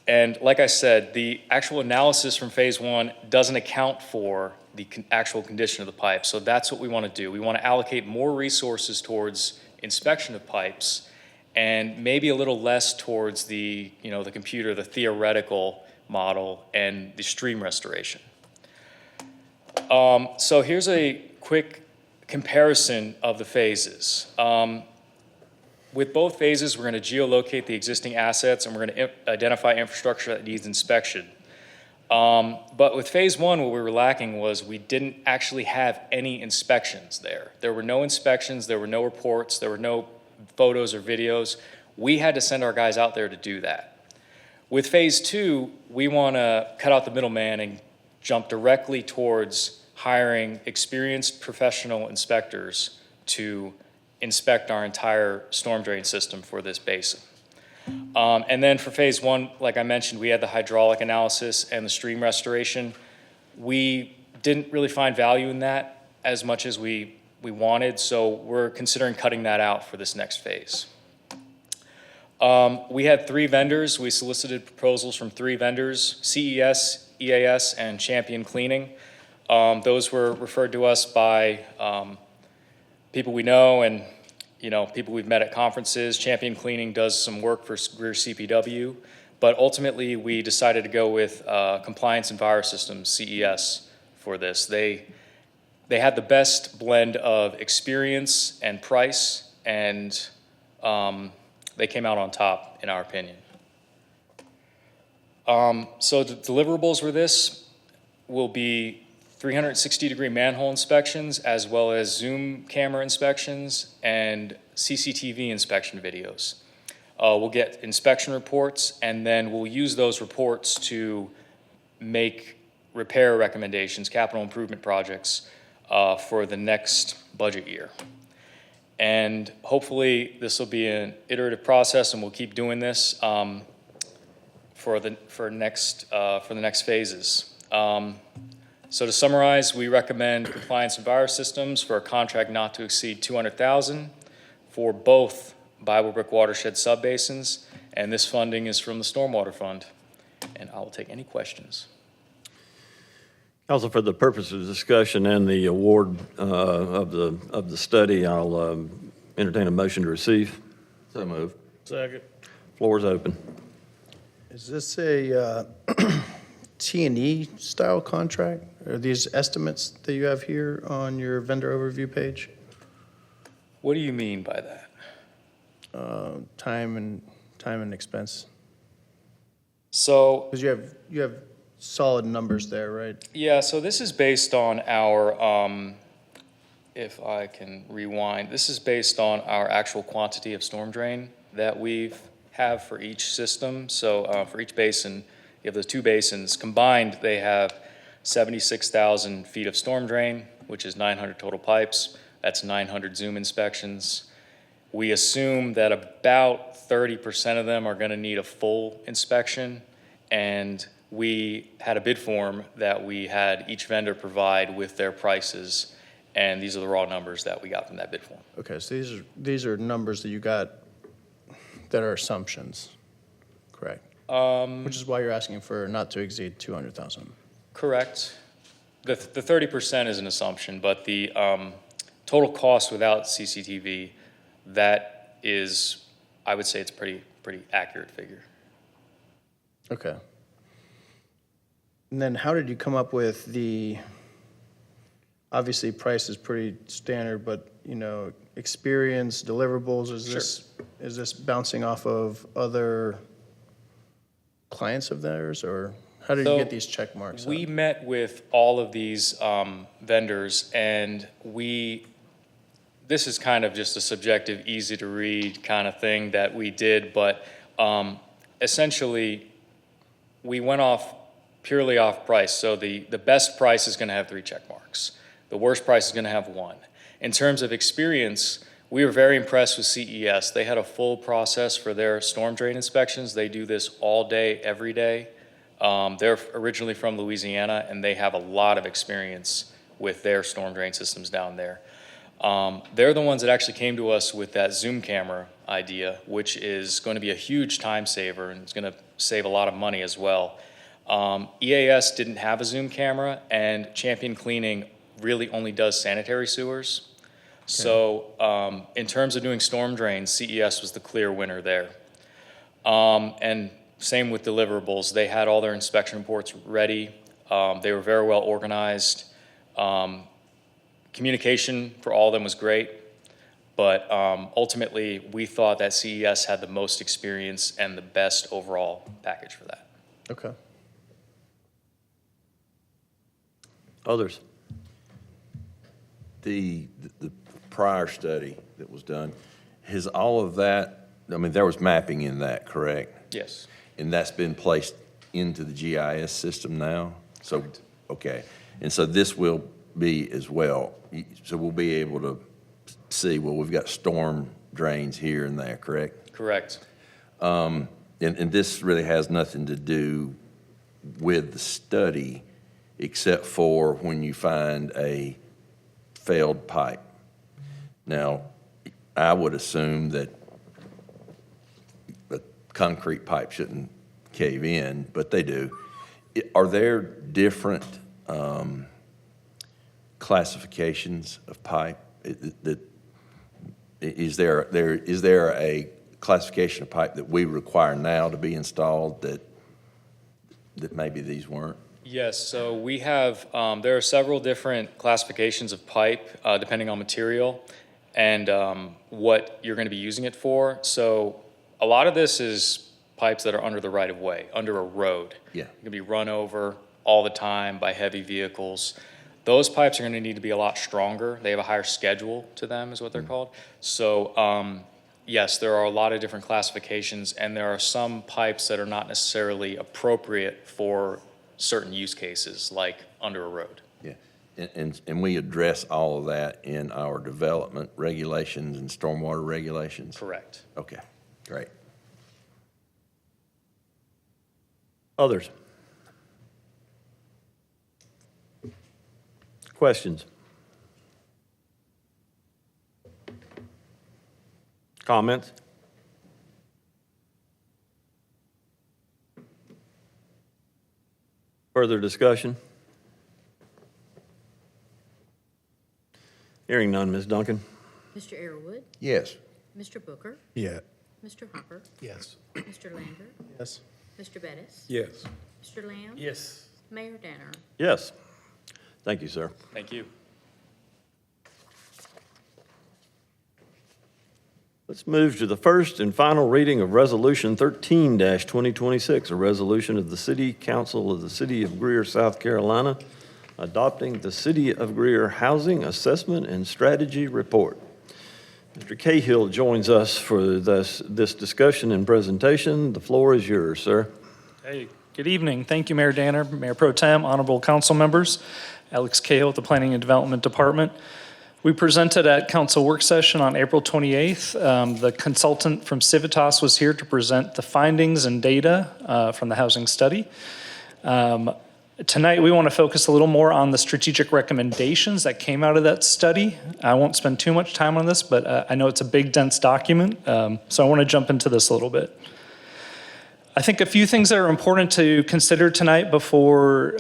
And like I said, the actual analysis from phase one doesn't account for the actual condition of the pipe. So that's what we want to do. We want to allocate more resources towards inspection of pipes and maybe a little less towards the, the computer, the theoretical model, and the stream restoration. So here's a quick comparison of the phases. With both phases, we're going to geolocate the existing assets, and we're going to identify infrastructure that needs inspection. But with phase one, what we were lacking was we didn't actually have any inspections there. There were no inspections, there were no reports, there were no photos or videos. We had to send our guys out there to do that. With phase two, we want to cut out the middleman and jump directly towards hiring experienced professional inspectors to inspect our entire storm drain system for this basin. And then for phase one, like I mentioned, we had the hydraulic analysis and the stream restoration. We didn't really find value in that as much as we wanted, so we're considering cutting that out for this next phase. We had 3 vendors. We solicited proposals from 3 vendors: CES, EAS, and Champion Cleaning. Those were referred to us by people we know and, people we've met at conferences. Champion Cleaning does some work for Greer CPW, but ultimately we decided to go with Compliance and Virus Systems, CES, for this. They had the best blend of experience and price, and they came out on top, in our opinion. So the deliverables for this will be 360-degree manhole inspections, as well as Zoom camera inspections and CCTV inspection videos. We'll get inspection reports, and then we'll use those reports to make repair recommendations, capital improvement projects for the next budget year. And hopefully, this will be an iterative process, and we'll keep doing this for the next phases. So to summarize, we recommend Compliance and Virus Systems for a contract not to exceed $200,000 for both Bible Brook watershed subbasins, and this funding is from the Stormwater Fund. And I will take any questions. Council, for the purpose of discussion and the award of the study, I'll entertain a motion to receive. So moved. Second. Floor is open. Is this a T&E style contract? Are these estimates that you have here on your vendor overview page? What do you mean by that? Time and expense? So, Because you have solid numbers there, right? yeah, so this is based on our, if I can rewind, this is based on our actual quantity of storm drain that we have for each system. So for each basin, you have those two basins. Combined, they have 76,000 feet of storm drain, which is 900 total pipes. That's 900 Zoom inspections. We assume that about 30% of them are going to need a full inspection, and we had a bid form that we had each vendor provide with their prices, and these are the raw numbers that we got from that bid form. Okay, so these are numbers that you got that are assumptions, correct? Which is why you're asking for not to exceed 200,000. Correct. The 30% is an assumption, but the total cost without CCTV, that is, I would say it's a pretty accurate figure. Okay. And then how did you come up with obviously price is pretty standard, but, experience, deliverables, is this bouncing off of other clients of theirs, or how did you get these check marks? We met with all of these vendors, and this is kind of just a subjective, easy to read kind of thing that we did, but essentially, we went purely off price. So the best price is going to have 3 check marks. The worst price is going to have 1. In terms of experience, we were very impressed with CES. They had a full process for their storm drain inspections. They do this all day, every day. They're originally from Louisiana, and they have a lot of experience with their storm drain systems down there. They're the ones that actually came to us with that Zoom camera idea, which is going to be a huge time saver, and it's going to save a lot of money as well. EAS didn't have a Zoom camera, and Champion Cleaning really only does sanitary sewers. Okay. So in terms of doing storm drains, CES was the clear winner there. And same with deliverables. They had all their inspection reports ready. They were very well organized. Communication for all of them was great. But ultimately, we thought that CES had the most experience and the best overall package for that. Okay. Others? The prior study that was done, has all of that, there was mapping in that, correct? Yes. And that's been placed into the GIS system now? So, okay. And so this will be as well. So we'll be able to see, well, we've got storm drains here and there, correct? Correct. And this really has nothing to do with the study, except for when you find a failed pipe. Now, I would assume that the concrete pipe shouldn't cave in, but they do. Are there different classifications of pipe? is there a classification of pipe that we require now to be installed that maybe these weren't? Yes, so we have, there are several different classifications of pipe, depending on material and what you're going to be using it for. So a lot of this is pipes that are under the right of way, under a road. Yeah. It can be run over all the time by heavy vehicles. Those pipes are going to need to be a lot stronger. They have a higher schedule to them, is what they're called. So yes, there are a lot of different classifications, and there are some pipes that are not necessarily appropriate for certain use cases, like under a road. Yeah, and we address all of that in our development regulations and stormwater regulations? Correct. Okay, great. Others? Questions? Comments? Further discussion? Hearing none, Ms. Duncan? Mr. Arrowood, Yes. Mr. Booker, Yeah. Mr. Hopper, Yes. Mr. Lander, Yes. Mr. Bettis, Yes. Mr. Lamb, Yes. Mayor Danner. Yes. Thank you, sir. Thank you. Let's move to the first and final reading of Resolution 13-2026, a resolution of the City Council of the City of Greer, South Carolina, adopting the City of Greer Housing Assessment and Strategy Report. Mr. Cahill joins us for this discussion and presentation. The floor is yours, sir. Hey, good evening. Thank you, Mayor Danner, Mayor Pro Tem, honorable council members. Alex Cahill with the Planning and Development Department. We presented at council work session on April 28th. The consultant from Civitas was here to present the findings and data from the housing study. Tonight, we want to focus a little more on the strategic recommendations that came out of that study. I won't spend too much time on this, but I know it's a big, dense document, so I want to jump into this a little bit. I think a few things that are important to consider tonight before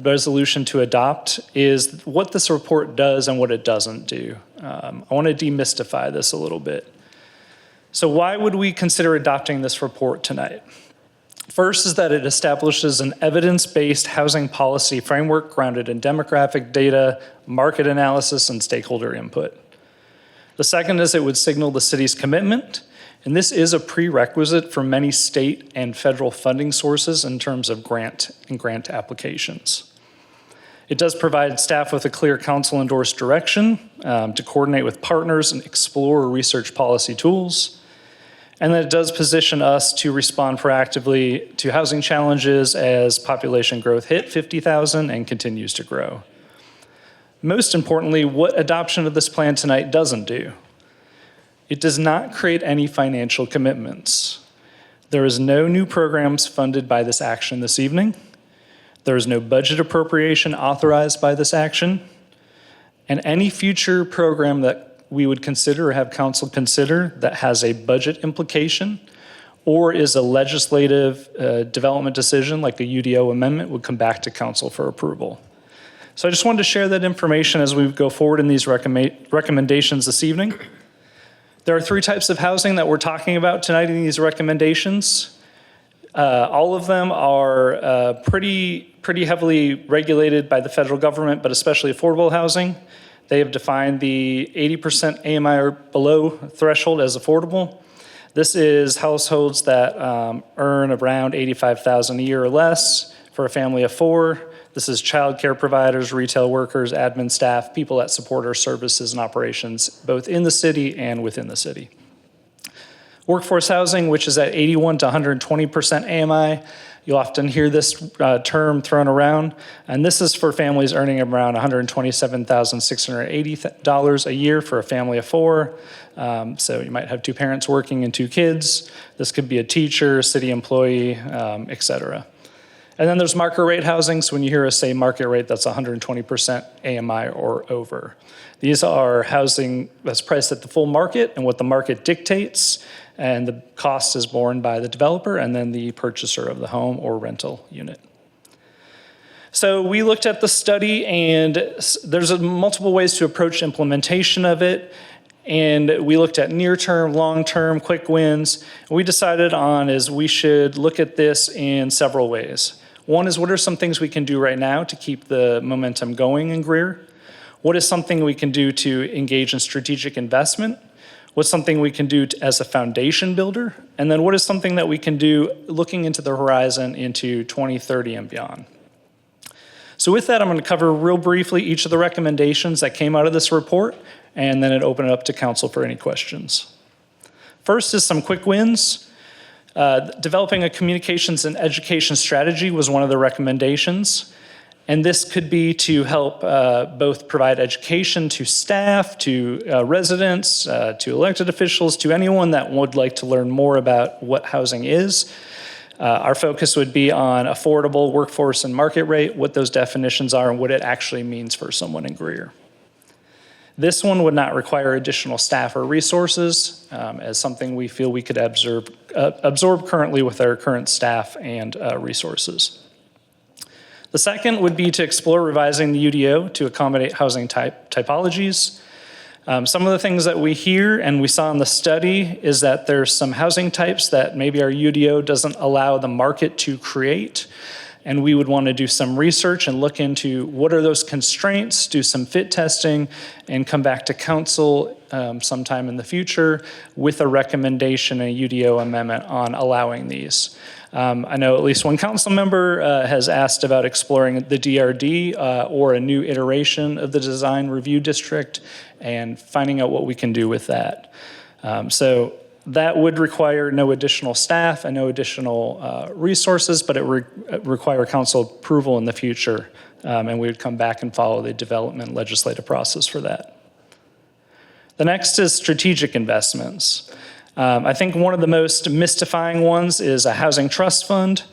resolution to adopt is what this report does and what it doesn't do. I want to demystify this a little bit. So why would we consider adopting this report tonight? First is that it establishes an evidence-based housing policy framework grounded in demographic data, market analysis, and stakeholder input. The second is it would signal the city's commitment, and this is a prerequisite for many state and federal funding sources in terms of grant applications. It does provide staff with a clear council-endorsed direction to coordinate with partners and explore research policy tools. And then it does position us to respond proactively to housing challenges as population growth hit 50,000 and continues to grow. Most importantly, what adoption of this plan tonight doesn't do. It does not create any financial commitments. There is no new programs funded by this action this evening. There is no budget appropriation authorized by this action. And any future program that we would consider or have council consider that has a budget implication or is a legislative development decision like a UDO amendment would come back to council for approval. So I just wanted to share that information as we go forward in these recommendations this evening. There are three types of housing that we're talking about tonight in these recommendations. All of them are pretty heavily regulated by the federal government, but especially affordable housing. They have defined the 80% AMI or below threshold as affordable. This is households that earn around $85,000 a year or less for a family of four. This is childcare providers, retail workers, admin staff, people that support our services and operations, both in the city and within the city. Workforce housing, which is at 81 to 120% AMI. You'll often hear this term thrown around, and this is for families earning around $127,680 a year for a family of four. So you might have two parents working and two kids. This could be a teacher, city employee, et cetera. And then there's market rate housing. So when you hear us say market rate, that's 120% AMI or over. These are housing that's priced at the full market and what the market dictates, and the cost is borne by the developer and then the purchaser of the home or rental unit. So we looked at the study, and there's multiple ways to approach implementation of it. And we looked at near-term, long-term, quick wins. We decided on is we should look at this in several ways. One is, what are some things we can do right now to keep the momentum going in Greer? What is something we can do to engage in strategic investment? What's something we can do as a foundation builder? And then what is something that we can do looking into the horizon into 2030 and beyond? So with that, I'm going to cover real briefly each of the recommendations that came out of this report, and then open it up to council for any questions. First is some quick wins. Developing a communications and education strategy was one of the recommendations. And this could be to help both provide education to staff, to residents, to elected officials, to anyone that would like to learn more about what housing is. Our focus would be on affordable, workforce, and market rate, what those definitions are, and what it actually means for someone in Greer. This one would not require additional staff or resources, as something we feel we could absorb currently with our current staff and resources. The second would be to explore revising the UDO to accommodate housing typologies. Some of the things that we hear and we saw in the study is that there's some housing types that maybe our UDO doesn't allow the market to create. And we would want to do some research and look into what are those constraints, do some fit testing, and come back to council sometime in the future with a recommendation, a UDO amendment on allowing these. I know at least one council member has asked about exploring the DRD or a new iteration of the design review district and finding out what we can do with that. So that would require no additional staff and no additional resources, but it would require council approval in the future. And we would come back and follow the development legislative process for that. The next is strategic investments. I think one of the most mystifying ones is a housing trust fund.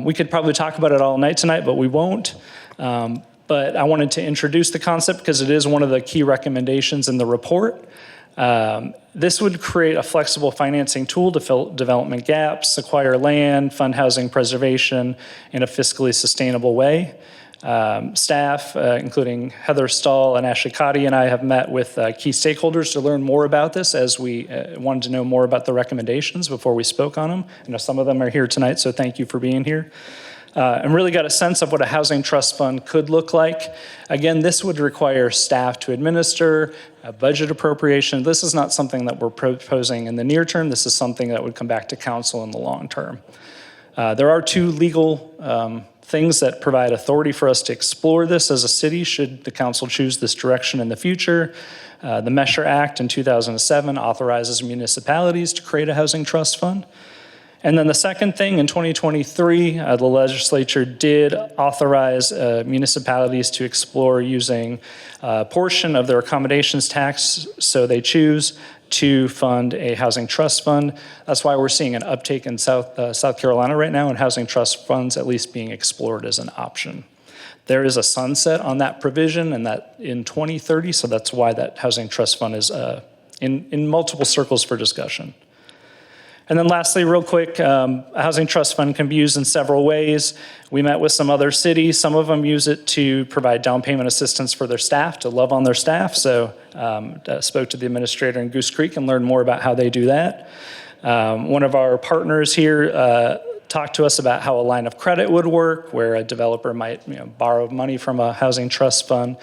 We could probably talk about it all night tonight, but we won't. But I wanted to introduce the concept because it is one of the key recommendations in the report. This would create a flexible financing tool to fill development gaps, acquire land, fund housing preservation in a fiscally sustainable way. Staff, including Heather Stahl and Ashley Cotty, and I have met with key stakeholders to learn more about this as we wanted to know more about the recommendations before we spoke on them. I know some of them are here tonight, so thank you for being here. And really got a sense of what a housing trust fund could look like. Again, this would require staff to administer, a budget appropriation. This is not something that we're proposing in the near term. This is something that would come back to council in the long term. There are two legal things that provide authority for us to explore this as a city should the council choose this direction in the future. The Mesher Act in 2007 authorizes municipalities to create a housing trust fund. And then the second thing, in 2023, the legislature did authorize municipalities to explore using a portion of their accommodations tax, so they choose, to fund a housing trust fund. That's why we're seeing an uptake in South Carolina right now in housing trust funds at least being explored as an option. There is a sunset on that provision and that in 2030, so that's why that housing trust fund is in multiple circles for discussion. And then lastly, real quick, a housing trust fund can be used in several ways. We met with some other cities. Some of them use it to provide down payment assistance for their staff, to love on their staff. So spoke to the administrator in Goose Creek and learned more about how they do that. One of our partners here talked to us about how a line of credit would work, where a developer might borrow money from a housing trust fund,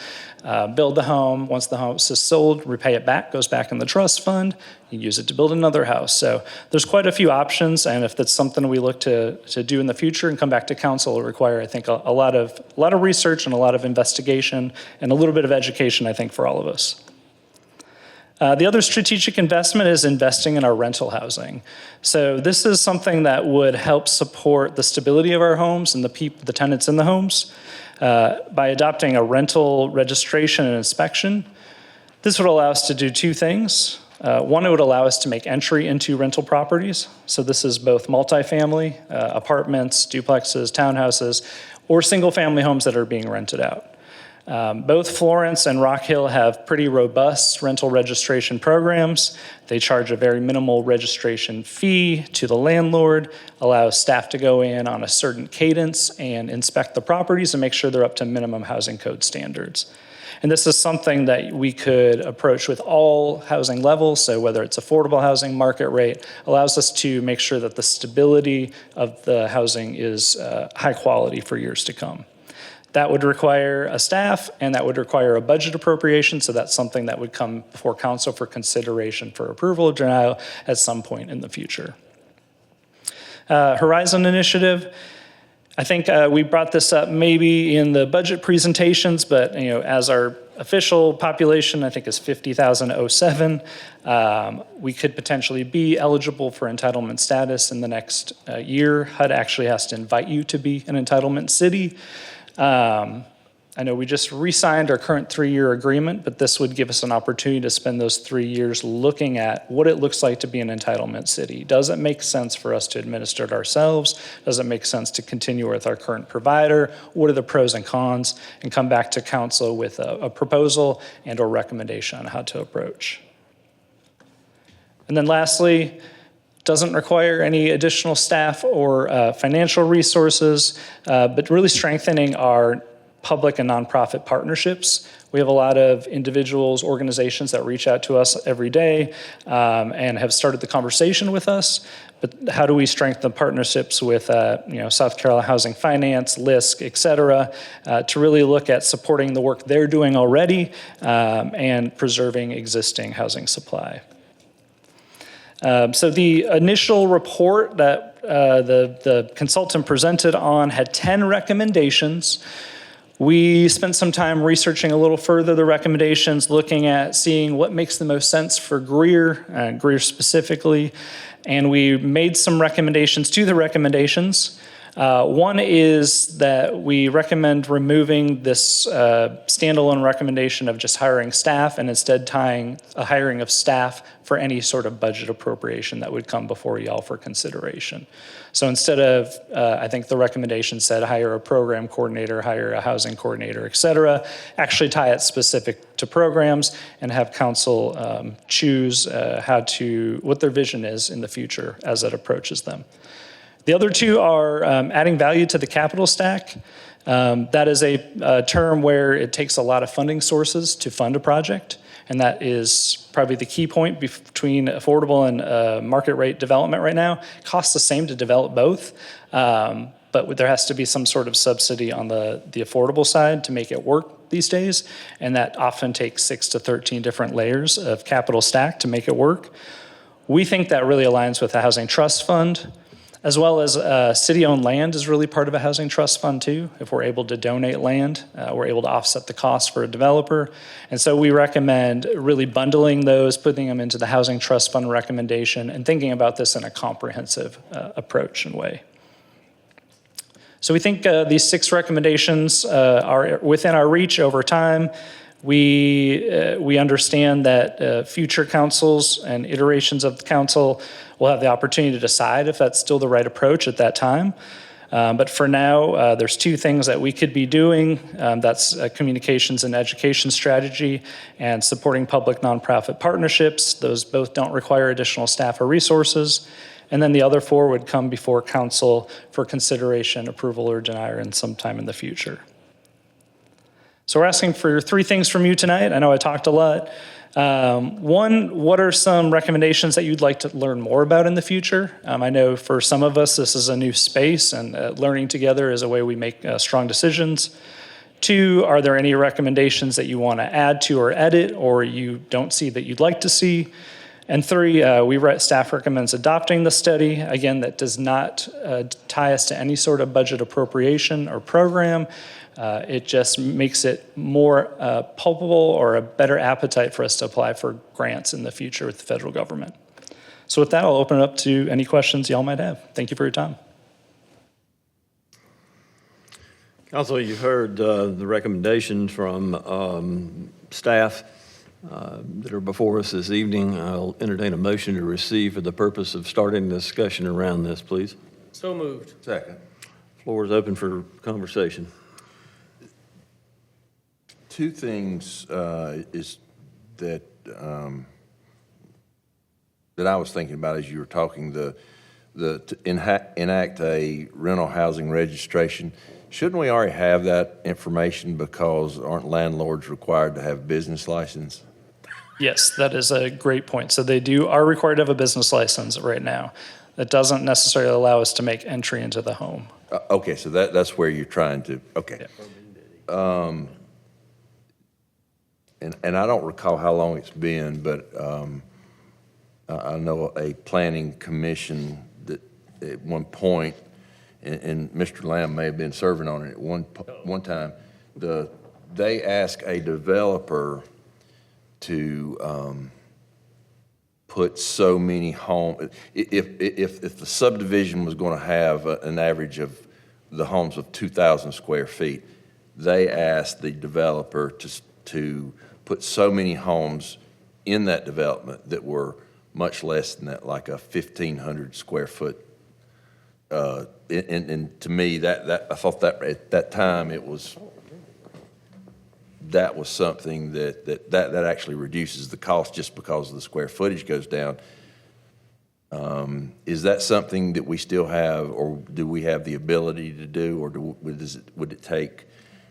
build the home. Once the house is sold, repay it back, goes back in the trust fund. You use it to build another house. So there's quite a few options, and if that's something we look to do in the future and come back to council, it'll require, I think, a lot of research and a lot of investigation and a little bit of education, I think, for all of us. The other strategic investment is investing in our rental housing. So this is something that would help support the stability of our homes and the tenants in the homes by adopting a rental registration and inspection. This would allow us to do two things. One, it would allow us to make entry into rental properties. So this is both multifamily, apartments, duplexes, townhouses, or single-family homes that are being rented out. Both Florence and Rock Hill have pretty robust rental registration programs. They charge a very minimal registration fee to the landlord, allows staff to go in on a certain cadence and inspect the properties and make sure they're up to minimum housing code standards. And this is something that we could approach with all housing levels, so whether it's affordable housing, market rate, allows us to make sure that the stability of the housing is high quality for years to come. That would require a staff, and that would require a budget appropriation, so that's something that would come before council for consideration for approval or denial at some point in the future. Horizon Initiative, I think we brought this up maybe in the budget presentations, but as our official population, I think is 50,007, we could potentially be eligible for entitlement status in the next year. HUD actually has to invite you to be an entitlement city. I know we just re-signed our current 3-year agreement, but this would give us an opportunity to spend those 3 years looking at what it looks like to be an entitlement city. Does it make sense for us to administer it ourselves? Does it make sense to continue with our current provider? What are the pros and cons? And come back to council with a proposal and or recommendation on how to approach. And then lastly, doesn't require any additional staff or financial resources, but really strengthening our public and nonprofit partnerships. We have a lot of individuals, organizations that reach out to us every day and have started the conversation with us. But how do we strengthen partnerships with South Carolina Housing Finance, LISC, et cetera, to really look at supporting the work they're doing already and preserving existing housing supply. So the initial report that the consultant presented on had 10 recommendations. We spent some time researching a little further the recommendations, looking at seeing what makes the most sense for Greer, Greer specifically, and we made some recommendations to the recommendations. One is that we recommend removing this standalone recommendation of just hiring staff and instead tying a hiring of staff for any sort of budget appropriation that would come before y'all for consideration. So instead of, I think the recommendation said hire a program coordinator, hire a housing coordinator, et cetera, actually tie it specific to programs and have council choose what their vision is in the future as it approaches them. The other two are adding value to the capital stack. That is a term where it takes a lot of funding sources to fund a project, and that is probably the key point between affordable and market rate development right now. It costs the same to develop both, but there has to be some sort of subsidy on the affordable side to make it work these days, and that often takes 6 to 13 different layers of capital stack to make it work. We think that really aligns with the Housing Trust Fund, as well as city-owned land is really part of a housing trust fund too. If we're able to donate land, we're able to offset the cost for a developer. And so we recommend really bundling those, putting them into the housing trust fund recommendation, and thinking about this in a comprehensive approach and way. So we think these 6 recommendations are within our reach over time. We understand that future councils and iterations of the council will have the opportunity to decide if that's still the right approach at that time. But for now, there's 2 things that we could be doing. That's communications and education strategy and supporting public nonprofit partnerships. Those both don't require additional staff or resources. And then the other 4 would come before council for consideration, approval, or denial in some time in the future. So we're asking for 3 things from you tonight. I know I talked a lot. 1, what are some recommendations that you'd like to learn more about in the future? I know for some of us, this is a new space, and learning together is a way we make strong decisions. 2, are there any recommendations that you want to add to or edit, or you don't see that you'd like to see? And 3, staff recommends adopting the study. Again, that does not tie us to any sort of budget appropriation or program. It just makes it more palpable or a better appetite for us to apply for grants in the future with the federal government. So with that, I'll open it up to any questions y'all might have. Thank you for your time. Council, you heard the recommendations from staff that are before us this evening. I'll entertain a motion to receive for the purpose of starting the discussion around this, please. So moved. Second. Floor is open for conversation. 2 things is that I was thinking about as you were talking. to enact a rental housing registration, shouldn't we already have that information because aren't landlords required to have business license? Yes, that is a great point. So they are required to have a business license right now. That doesn't necessarily allow us to make entry into the home. Okay, so that's where you're trying to, okay. And I don't recall how long it's been, but I know a planning commission that at one point, and Mr. Lamb may have been serving on it at one time, they asked a developer to put so many homes, if the subdivision was going to have an average of the homes of 2,000 square feet, they asked the developer to put so many homes in that development that were much less than that, like a 1,500 square foot. And to me, that I thought that at that time that was something that actually reduces the cost just because the square footage goes down. Is that something that we still have, or do we have the ability to do, or would it take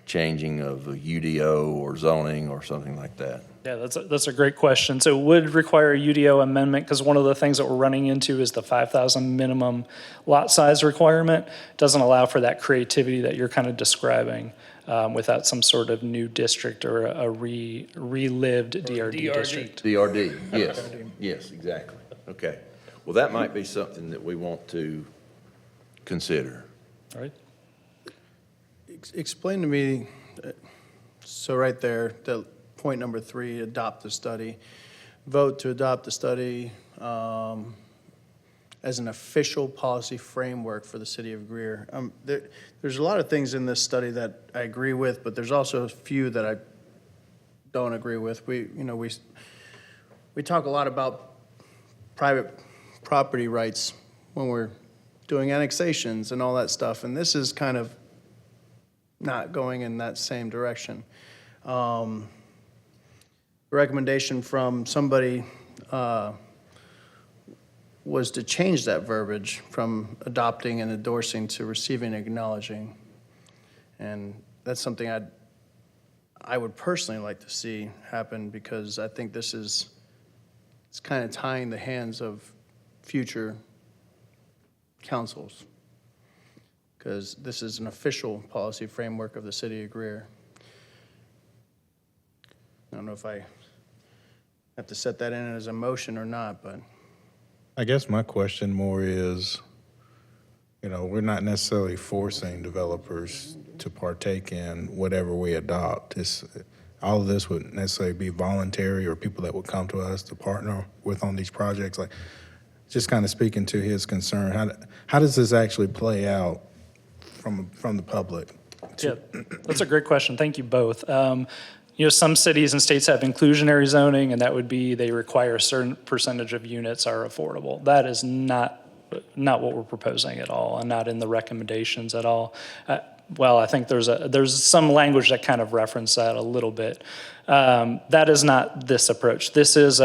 changing of a UDO or zoning or something like that? Yeah, that's a great question. So it would require a UDO amendment because one of the things that we're running into is the 5,000 minimum lot size requirement. Doesn't allow for that creativity that you're kind of describing without some sort of new district or a relived DRD district. DRD, yes, yes, exactly. Okay. Well, that might be something that we want to consider. All right. Explain to me, so right there, the point number 3, adopt the study. Vote to adopt the study as an official policy framework for the city of Greer. There's a lot of things in this study that I agree with, but there's also a few that I don't agree with. We talk a lot about private property rights when we're doing annexations and all that stuff, and this is kind of not going in that same direction. The recommendation from somebody was to change that verbiage from adopting and endorsing to receiving and acknowledging. And that's something I would personally like to see happen, because I think it's kind of tying the hands of future councils, because this is an official policy framework of the city of Greer. I don't know if I have to set that in as a motion or not, but. I guess my question more is, we're not necessarily forcing developers to partake in whatever we adopt. All of this would necessarily be voluntary, or people that would come to us to partner with on these projects. Like, just kind of speaking to his concern, how does this actually play out from the public? Yeah, that's a great question. Thank you both. Some cities and states have inclusionary zoning, and that would be they require a certain percentage of units are affordable. That is not what we're proposing at all, and not in the recommendations at all. Well, I think there's some language that kind of reference that a little bit. That is not this approach. This is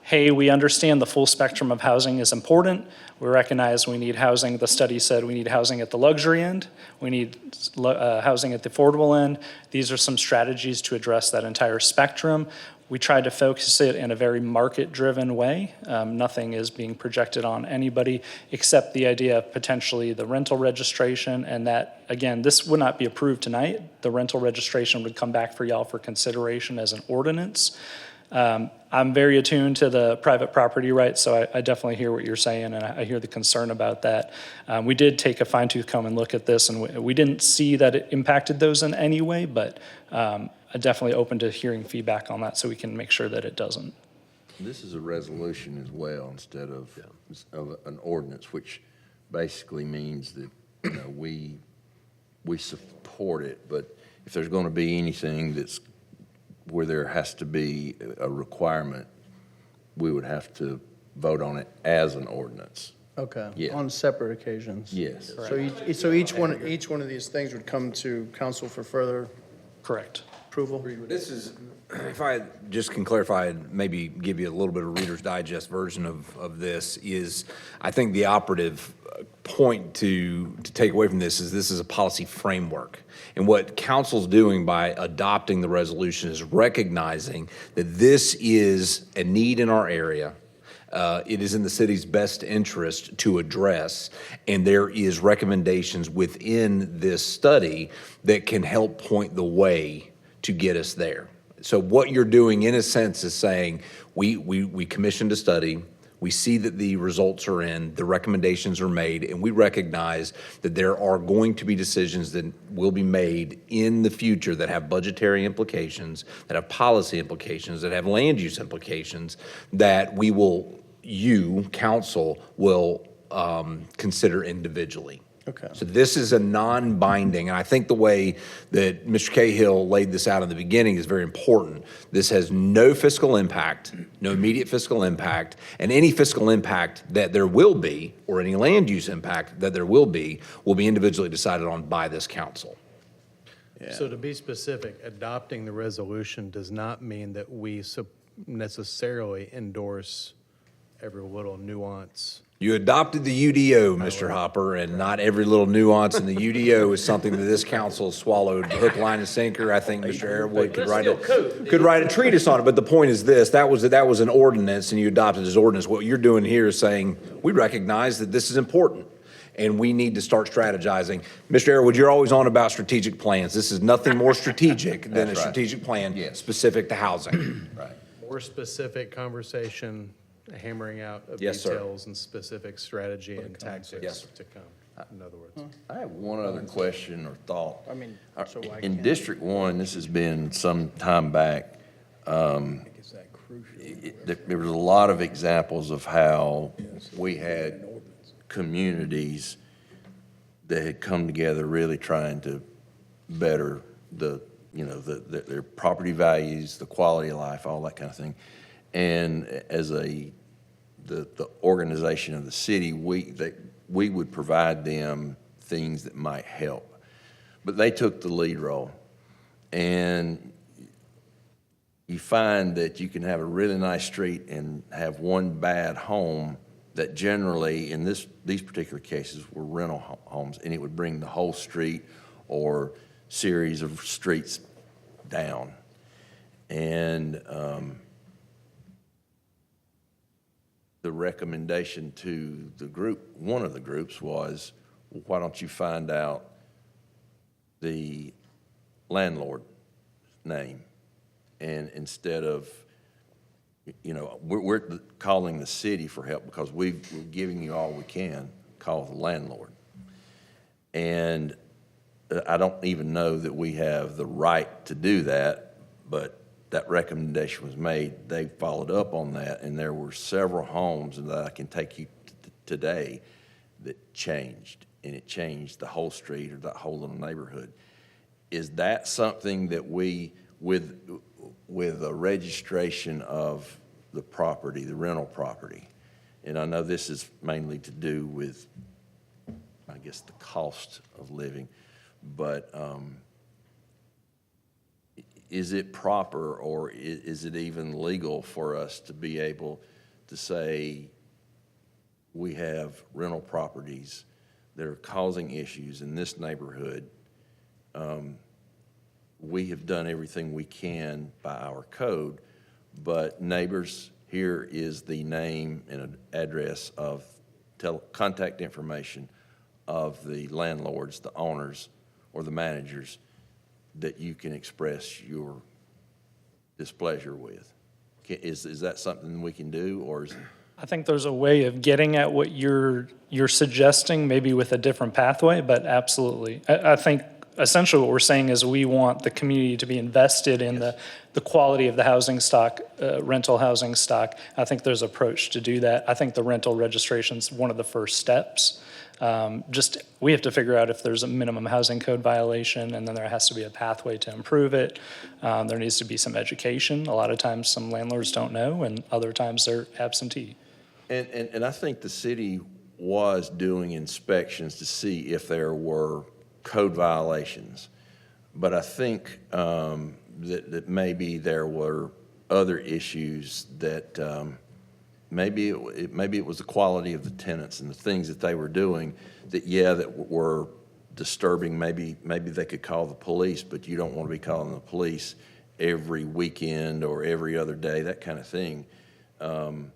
hey, we understand the full spectrum of housing is important. We recognize we need housing. The study said we need housing at the luxury end. We need housing at the affordable end. These are some strategies to address that entire spectrum. We tried to focus it in a very market-driven way. Nothing is being projected on anybody except the idea of potentially the rental registration, and that, again, this would not be approved tonight. The rental registration would come back for y'all for consideration as an ordinance. I'm very attuned to the private property rights, so I definitely hear what you're saying, and I hear the concern about that. We did take a fine-tooth comb and look at this, and we didn't see that it impacted those in any way, but I'm definitely open to hearing feedback on that so we can make sure that it doesn't. This is a resolution as well instead of an ordinance, which basically means that we support it, but if there's going to be anything that's where there has to be a requirement, we would have to vote on it as an ordinance. Okay. Yeah. On separate occasions. Yes. So each one of these things would come to council for further Correct. approval? This is, If I just can clarify, and maybe give you a little bit of Reader's Digest version of this, is I think the operative point to take away from this is a policy framework. And what council's doing by adopting the resolution is recognizing that this is a need in our area. It is in the city's best interest to address, and there is recommendations within this study that can help point the way to get us there. So what you're doing, in a sense, is saying, we commissioned a study, we see that the results are in, the recommendations are made, and we recognize that there are going to be decisions that will be made in the future that have budgetary implications, that have policy implications, that have land use implications, that you, council, will consider individually. Okay. So this is a non-binding, and I think the way that Mr. Cahill laid this out in the beginning is very important. This has no fiscal impact, no immediate fiscal impact, and any fiscal impact that there will be, or any land use impact that there will be individually decided on by this council. So to be specific, adopting the resolution does not mean that we necessarily endorse every little nuance. You adopted the UDO, Mr. Hopper, and not every little nuance in the UDO is something that this council swallowed hook, line, and sinker. I think Mr. Airwood could write a treatise on it, but the point is this, that was an ordinance, and you adopted as ordinance. What you're doing here is saying, we recognize that this is important, and we need to start strategizing. Mr. Airwood, you're always on about strategic plans. This is nothing more strategic than a strategic plan specific to housing. Right. More specific conversation, hammering out of Yes, sir. details and specific strategy and tactics Yes. to come, in other words. I have one other question or thought. I mean, so why In can't- District 1, this has been some time back, Is that crucial? there was a lot of examples of how we had communities that had come together really trying to better their property values, the quality of life, all that kind of thing. And as the organization of the city, we would provide them things that might help. But they took the lead role. And you find that you can have a really nice street and have one bad home that generally, in these particular cases, were rental homes, and it would bring the whole street or series of streets down. And the recommendation to the group, one of the groups, was, why don't you find out the landlord name? And instead of, we're calling the city for help because we're giving you all we can, call the landlord. And I don't even know that we have the right to do that, but that recommendation was made. They followed up on that, and there were several homes that I can take you today that changed, and it changed the whole street or that whole little neighborhood. Is that something that we, with a registration of the property, the rental property, and I know this is mainly to do with, I guess, the cost of living, but is it proper, or is it even legal for us to be able to say we have rental properties that are causing issues in this neighborhood? We have done everything we can by our code, but neighbors, here is the name and an address of contact information of the landlords, the owners, or the managers that you can express your displeasure with. Is that something we can do, or is? I think there's a way of getting at what you're suggesting, maybe with a different pathway, but absolutely. I think essentially what we're saying is we want the community to be invested in the quality of the housing stock, rental housing stock. I think there's an approach to do that. I think the rental registration's one of the first steps. We have to figure out if there's a minimum housing code violation, and then there has to be a pathway to improve it. There needs to be some education. A lot of times some landlords don't know, and other times they're absentee. And I think the city was doing inspections to see if there were code violations. But I think that maybe there were other issues that maybe it was the quality of the tenants and the things that they were doing that were disturbing. Maybe they could call the police, but you don't want to be calling the police every weekend or every other day, that kind of thing. And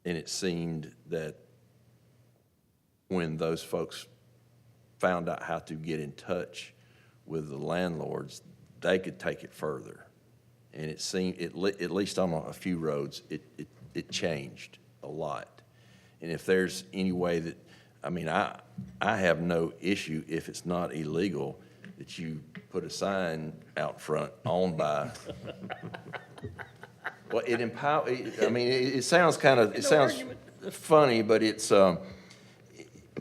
it seemed that when those folks found out how to get in touch with the landlords, they could take it further. And it seemed, at least on a few roads, it changed a lot. And if there's any way that, I mean, I have no issue if it's not illegal that you put a sign out front owned by. Well, I mean, it sounds funny, but it's,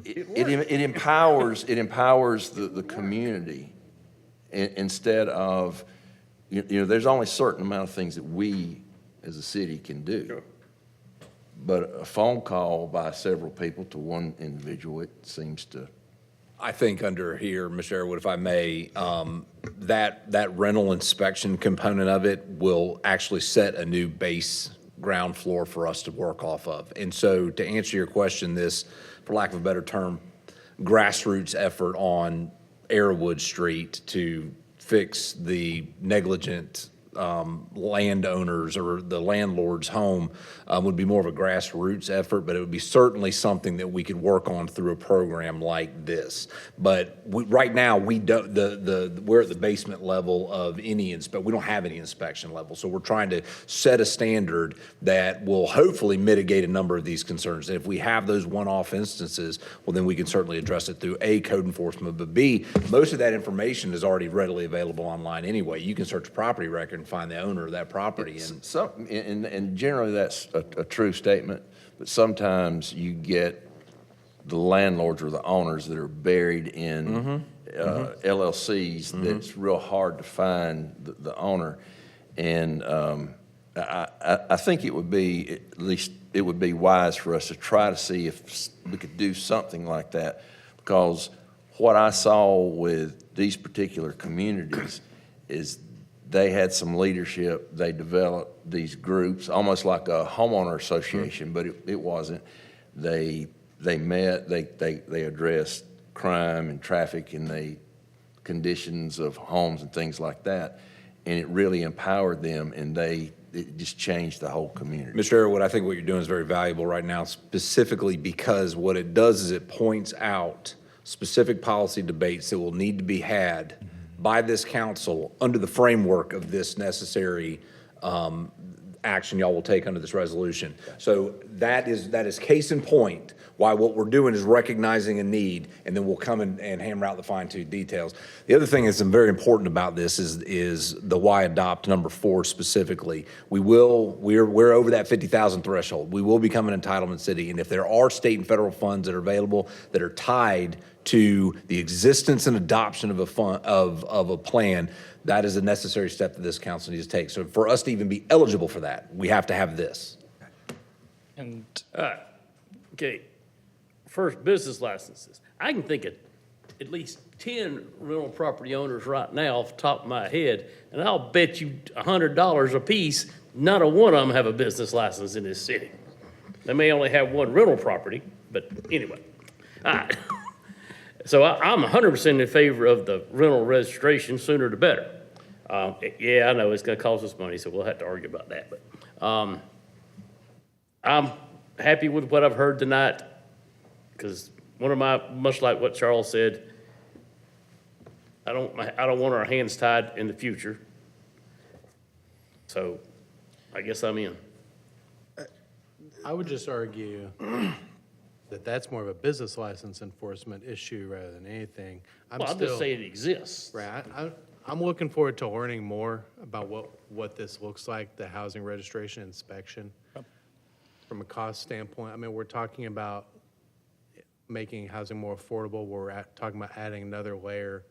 it empowers the community instead of, there's only a certain amount of things that we as a city can do. Sure. But a phone call by several people to one individual, it seems to. I think under here, Mr. Airwood, if I may, that rental inspection component of it will actually set a new base ground floor for us to work off of. And so to answer your question, this, for lack of a better term, grassroots effort on Airwood Street to fix the negligent landowners or the landlord's home would be more of a grassroots effort, but it would be certainly something that we could work on through a program like this. But right now, we don't. We're at the basement level of any we don't have any inspection level, so we're trying to set a standard that will hopefully mitigate a number of these concerns. And if we have those one-off instances, well, then we can certainly address it through A, code enforcement, but B, most of that information is already readily available online anyway. You can search a property record and find the owner of that property. And generally that's a true statement, but sometimes you get the landlords or the owners that are buried in LLCs that's real hard to find the owner. And I think it would be, at least it would be wise for us to try to see if we could do something like that, because what I saw with these particular communities is they had some leadership. They developed these groups, almost like a homeowner association, but it wasn't. They met, they addressed crime and traffic and the conditions of homes and things like that, and it really empowered them, and it just changed the whole community. Mr. Airwood, I think what you're doing is very valuable right now, specifically because what it does is it points out specific policy debates that will need to be had by this council under the framework of this necessary action y'all will take under this resolution. So that is case in point why what we're doing is recognizing a need, and then we'll come and hammer out the fine-tuned details. The other thing that's very important about this is the why adopt number 4 specifically. We're over that 50,000 threshold. We will become an entitlement city, and if there are state and federal funds that are available that are tied to the existence and adoption of a plan, that is a necessary step that this council needs to take. So for us to even be eligible for that, we have to have this. And, okay, first, business licenses. I can think of at least 10 rental property owners right now off the top of my head, and I'll bet you $100 a piece, not a one of them have a business license in this city. They may only have one rental property, but anyway. All right. So I'm 100% in favor of the rental registration, sooner the better. Yeah, I know it's gonna cost us money, so we'll have to argue about that, but I'm happy with what I've heard tonight, because much like what Charles said, I don't want our hands tied in the future. So I guess I'm in. I would just argue that that's more of a business license enforcement issue rather than anything. I'm just saying it exists. Right. I'm looking forward to learning more about what this looks like, the housing registration inspection. From a cost standpoint, I mean, we're talking about making housing more affordable. We're talking about adding another layer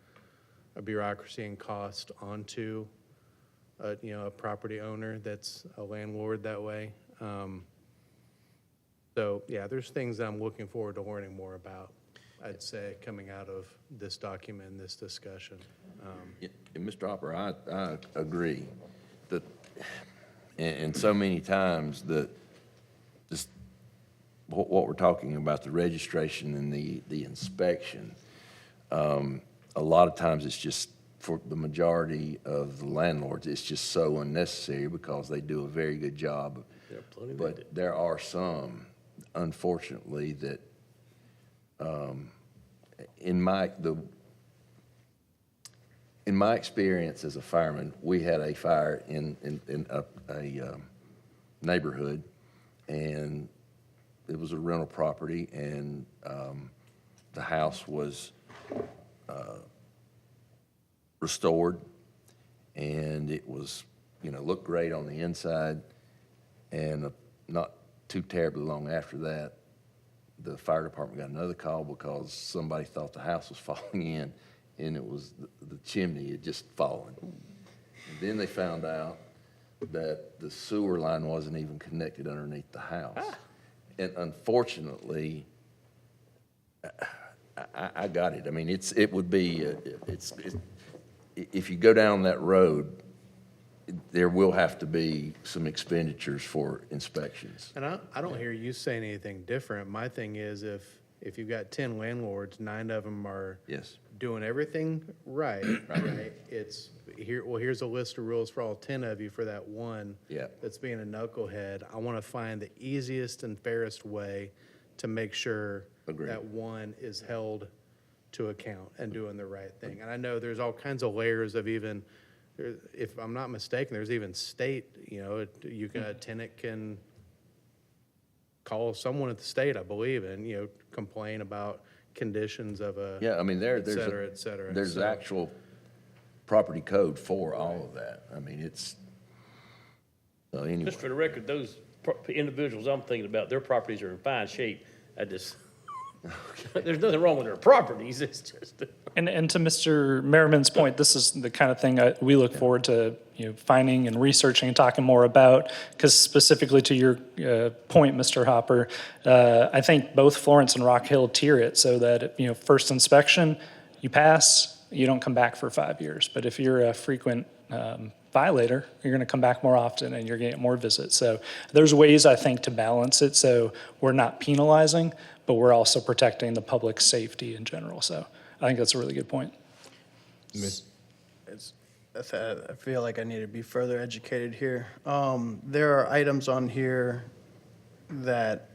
of bureaucracy and cost onto a property owner that's a landlord that way. So yeah, there's things that I'm looking forward to learning more about. I'd say, coming out of this document and this discussion. And Mr. Hopper, I agree that, and so many times that this, what we're talking about, the registration and the inspection, a lot of times it's just, for the majority of the landlords, it's just so unnecessary because they do a very good job. But there are some, unfortunately, that in my experience as a fireman, we had a fire in a neighborhood, and it was a rental property, and the house was restored, and it was, looked great on the inside, and not too terribly long after that, the fire department got another call because somebody thought the house was falling in, and it was the chimney had just fallen. And then they found out that the sewer line wasn't even connected underneath the house. And unfortunately, I got it. I mean, it would be, if you go down that road, there will have to be some expenditures for inspections. And I don't hear you saying anything different. My thing is, if you've got 10 landlords, 9 of them are Yes. doing everything right, right? It's here, well, here's a list of rules for all 10 of you for that one Yeah. that's being a knucklehead. I want to find the easiest and fairest way to make sure Agreed. that one is held to account and doing the right thing. And I know there's all kinds of layers of even, if I'm not mistaken, there's even state, you can, a tenant can call someone at the state, I believe, and, complain about conditions of a. Yeah, I mean, et cetera, et cetera. there's So- actual property code for all of that. I mean, it's, so anyway. Just for the record, those individuals I'm thinking about, their properties are in fine shape. There's nothing wrong with their properties, it's just. And to Mr. Merriman's point, this is the kind of thing we look forward to, finding and researching and talking more about. Because specifically to your point, Mr. Hopper, I think both Florence and Rock Hill tier it so that, first inspection, you pass, you don't come back for 5 years. But if you're a frequent violator, you're going to come back more often and you're going to get more visits. So there's ways, I think, to balance it so we're not penalizing, but we're also protecting the public safety in general. So I think that's a really good point. I feel like I need to be further educated here. There are items on here that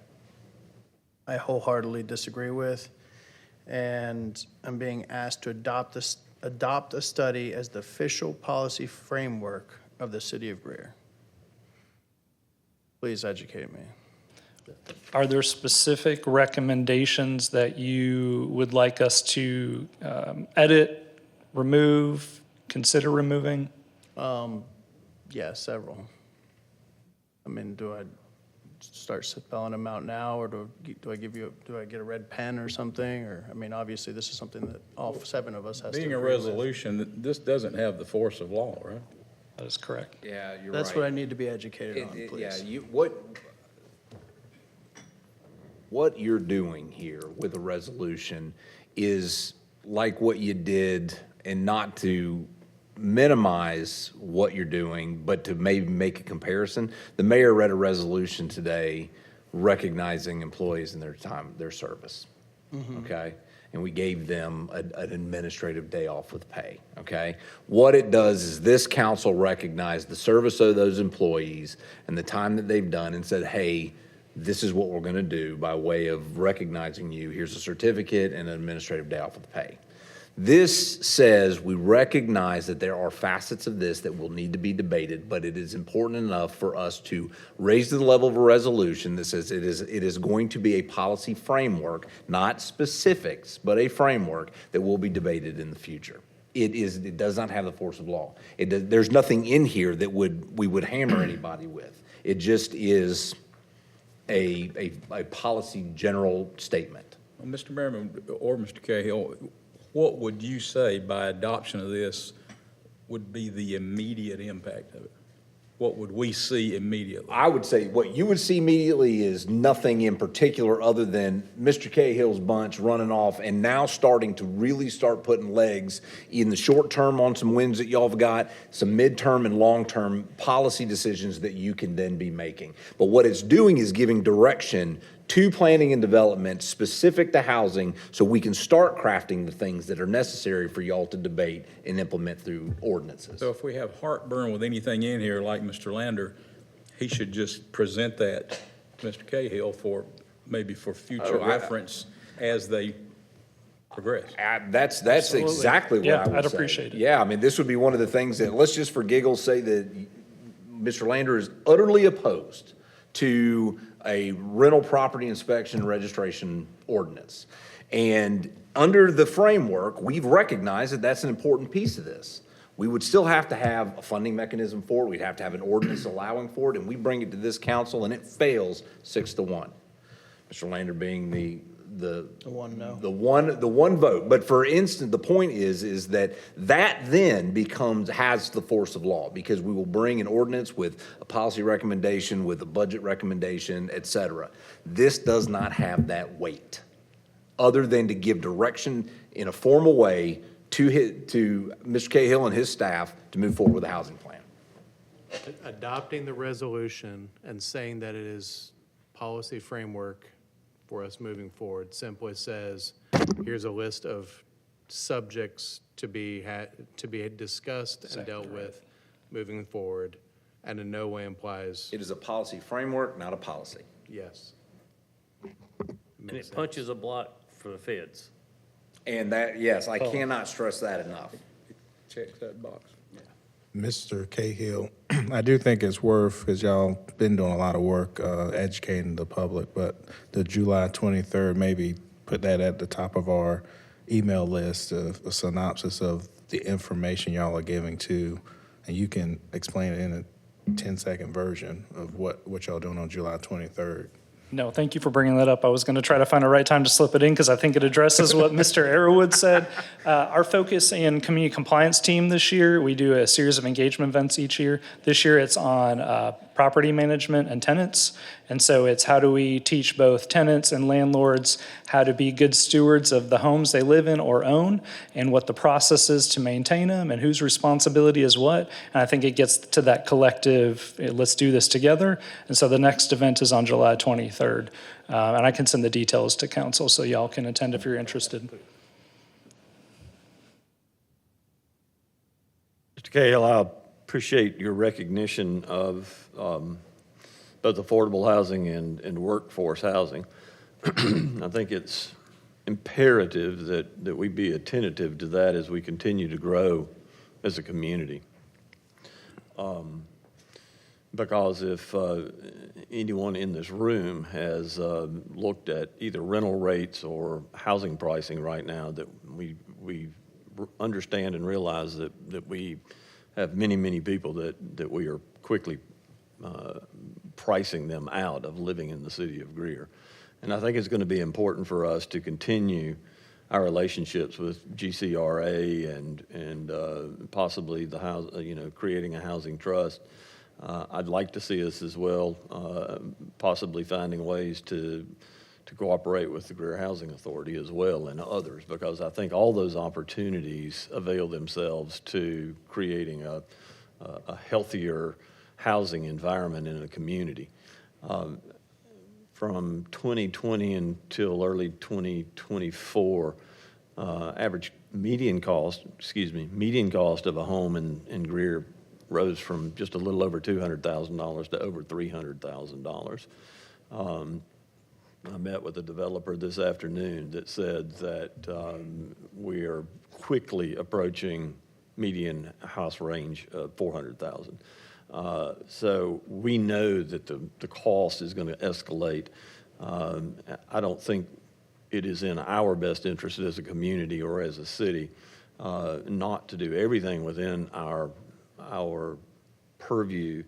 I wholeheartedly disagree with, and I'm being asked to adopt a study as the official policy framework of the city of Greer. Please educate me. Are there specific recommendations that you would like us to edit, remove, consider removing? Yeah, several. I mean, do I start spelling them out now, or do I get a red pen or something? Or, I mean, obviously, this is something that all 7 of us has to Being a agree with. resolution, this doesn't have the force of law, right? That is correct. Yeah, you're right. That's what I need to be educated on, Yeah, please. what you're doing here with a resolution is like what you did, and not to minimize what you're doing, but to maybe make a comparison. The mayor read a resolution today recognizing employees in their service, okay? And we gave them an administrative day off with pay, okay? What it does is this council recognized the service of those employees and the time that they've done and said, hey, this is what we're gonna do by way of recognizing you. Here's a certificate and an administrative day off with pay. This says we recognize that there are facets of this that will need to be debated, but it is important enough for us to raise to the level of a resolution that says it is going to be a policy framework, not specifics, but a framework that will be debated in the future. It does not have the force of law. There's nothing in here that we would hammer anybody with. It just is a policy general statement. Well, Mr. Merriman or Mr. Cahill, what would you say by adoption of this would be the immediate impact of it? what would we see immediately? I would say what you would see immediately is nothing in particular other than Mr. Cahill's bunch running off and now starting to really start putting legs in the short term on some wins that y'all have got, some midterm and long-term policy decisions that you can then be making. But what it's doing is giving direction to planning and development specific to housing so we can start crafting the things that are necessary for y'all to debate and implement through ordinances. So if we have heartburn with anything in here, like Mr. Lander, he should just present that to Mr. Cahill maybe for future reference as they progress. That's Absolutely. exactly what Yeah, I would I'd say. appreciate it. Yeah, I mean, this would be one of the things that, let's just for giggles say that Mr. Lander is utterly opposed to a rental property inspection registration ordinance. And under the framework, we've recognized that that's an important piece of this. We would still have to have a funding mechanism for it. We'd have to have an ordinance allowing for it, and we bring it to this council and it fails 6-1. Mr. Lander being the one no. the one vote. But for instance, the point is that then has the force of law, because we will bring an ordinance with a policy recommendation, with a budget recommendation, et cetera. This does not have that weight, other than to give direction in a formal way to Mr. Cahill and his staff to move forward with a housing plan. Adopting the resolution and saying that it is policy framework for us moving forward simply says, here's a list of subjects to be discussed and dealt with moving forward, and in no way implies It is a policy framework, not a policy. yes. And it punches a block for the feds. And that, yes, I cannot stress that enough. Check that box. Mr. Cahill, I do think it's worth, because y'all been doing a lot of work educating the public, but the July 23rd, maybe put that at the top of our email list, of a synopsis of the information y'all are giving to, and you can explain it in a 10-second version of what y'all doing on July 23rd. No, thank you for bringing that up. I was going to try to find a right time to slip it in because I think it addresses what Mr. Arrowood said. Our focus in community compliance team this year, we do a series of engagement events each year. This year it's on property management and tenants. And so it's how do we teach both tenants and landlords how to be good stewards of the homes they live in or own, and what the process is to maintain them and whose responsibility is what. And I think it gets to that collective, let's do this together. And so the next event is on July 23rd. And I can send the details to council so y'all can attend if you're interested. Mr. Cahill, I appreciate your recognition of both affordable housing and workforce housing. I think it's imperative that we be attentive to that as we continue to grow as a community. Because if anyone in this room has looked at either rental rates or housing pricing right now, that we understand and realize that we have many people that we are quickly pricing them out of living in the city of Greer. And I think it's going to be important for us to continue our relationships with GCRA and possibly creating a housing trust. I'd like to see us as well, possibly finding ways to cooperate with the Greer Housing Authority as well and others, because I think all those opportunities avail themselves to creating a healthier housing environment in a community. From 2020 until early 2024, average median cost of a home in Greer rose from just a little over $200,000 to over $300,000. I met with a developer this afternoon that said that we are quickly approaching median house range of $400,000. So we know that the cost is going to escalate. I don't think it is in our best interest as a community or as a city not to do everything within our purview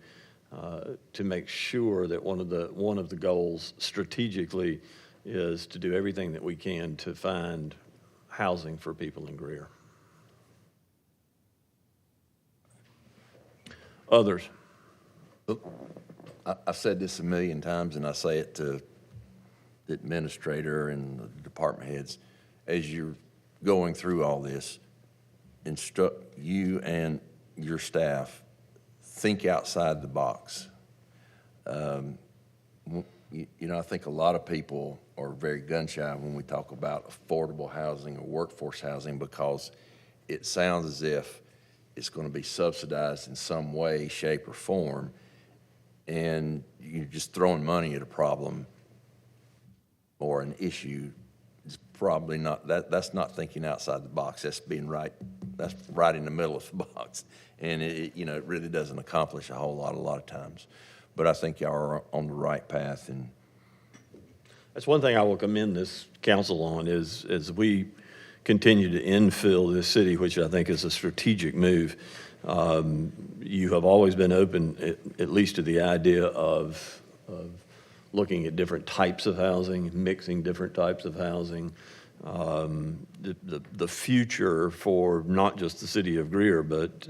to make sure that one of the goals strategically is to do everything that we can to find housing for people in Greer. Others? I've said this a million times, and I say it to the administrator and the department heads. As you're going through all this, instruct you and your staff, think outside the box. I think a lot of people are very gun-shy when we talk about affordable housing or workforce housing, because it sounds as if it's going to be subsidized in some way, shape, or form, and you're just throwing money at a problem or an issue. It's probably not, that's not thinking outside the box. That's right in the middle of the box. And it really doesn't accomplish a whole lot of times. But I think y'all are on the right path. And That's one thing I will commend this council on is as we continue to infill this city, which I think is a strategic move. You have always been open, at least to the idea of looking at different types of housing, mixing different types of housing. The future for not just the city of Greer, but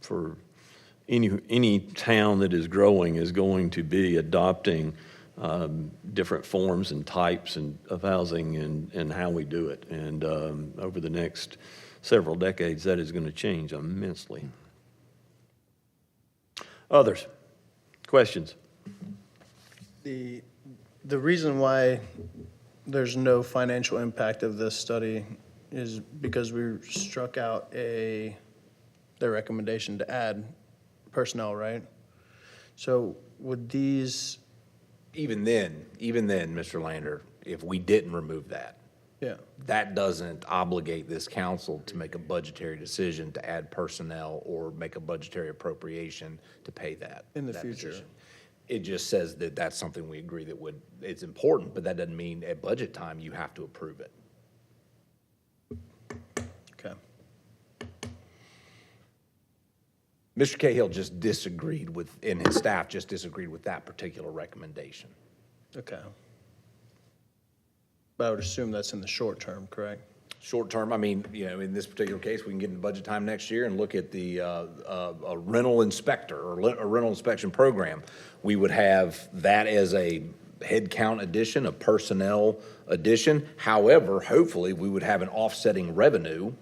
for any town that is growing is going to be adopting different forms and types of housing and how we do it. And over the next several decades, that is going to change immensely. Others? Questions? The reason why there's no financial impact of this study is because we struck out their recommendation to add personnel, right? So would these, Even then, Mr. Lander, if we didn't remove that, yeah, that doesn't obligate this council to make a budgetary decision to add personnel or make a budgetary appropriation to pay that. In the that future. position. It just says that that's something we agree that it's important, but that doesn't mean at budget time you have to approve it. okay. Mr. Cahill just disagreed with, and his staff just disagreed with that particular recommendation. Okay. But I would assume that's in the short term, correct? Short term, I mean, in this particular case, we can get into budget time next year and look at the a rental inspector or a rental inspection program. We would have that as a headcount addition, a personnel addition. However, hopefully, we would have an offsetting revenue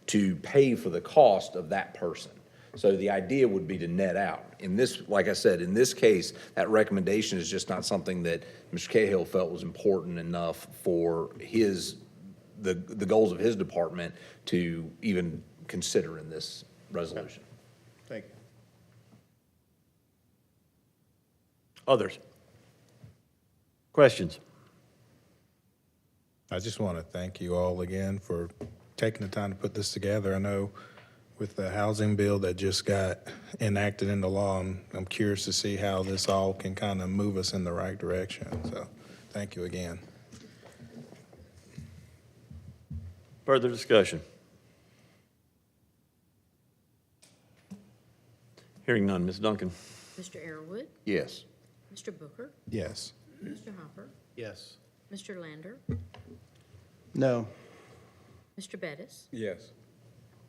to pay for the cost of that person. So the idea would be to net out. In this, like I said, in this case, that recommendation is just not something that Mr. Cahill felt was important enough for the goals of his department to even consider in this resolution. Thank you. Others? Questions? I just want to thank you all again for taking the time to put this together. I know with the housing bill that just got enacted into law, I'm curious to see how this all can kind of move us in the right direction. So thank you again. Further discussion? Hearing none, Ms. Duncan. Mr. Arrowood, yes. Mr. Booker, Yes. Mr. Hopper, Yes. Mr. Lander, No. Mr. Bettis, Yes.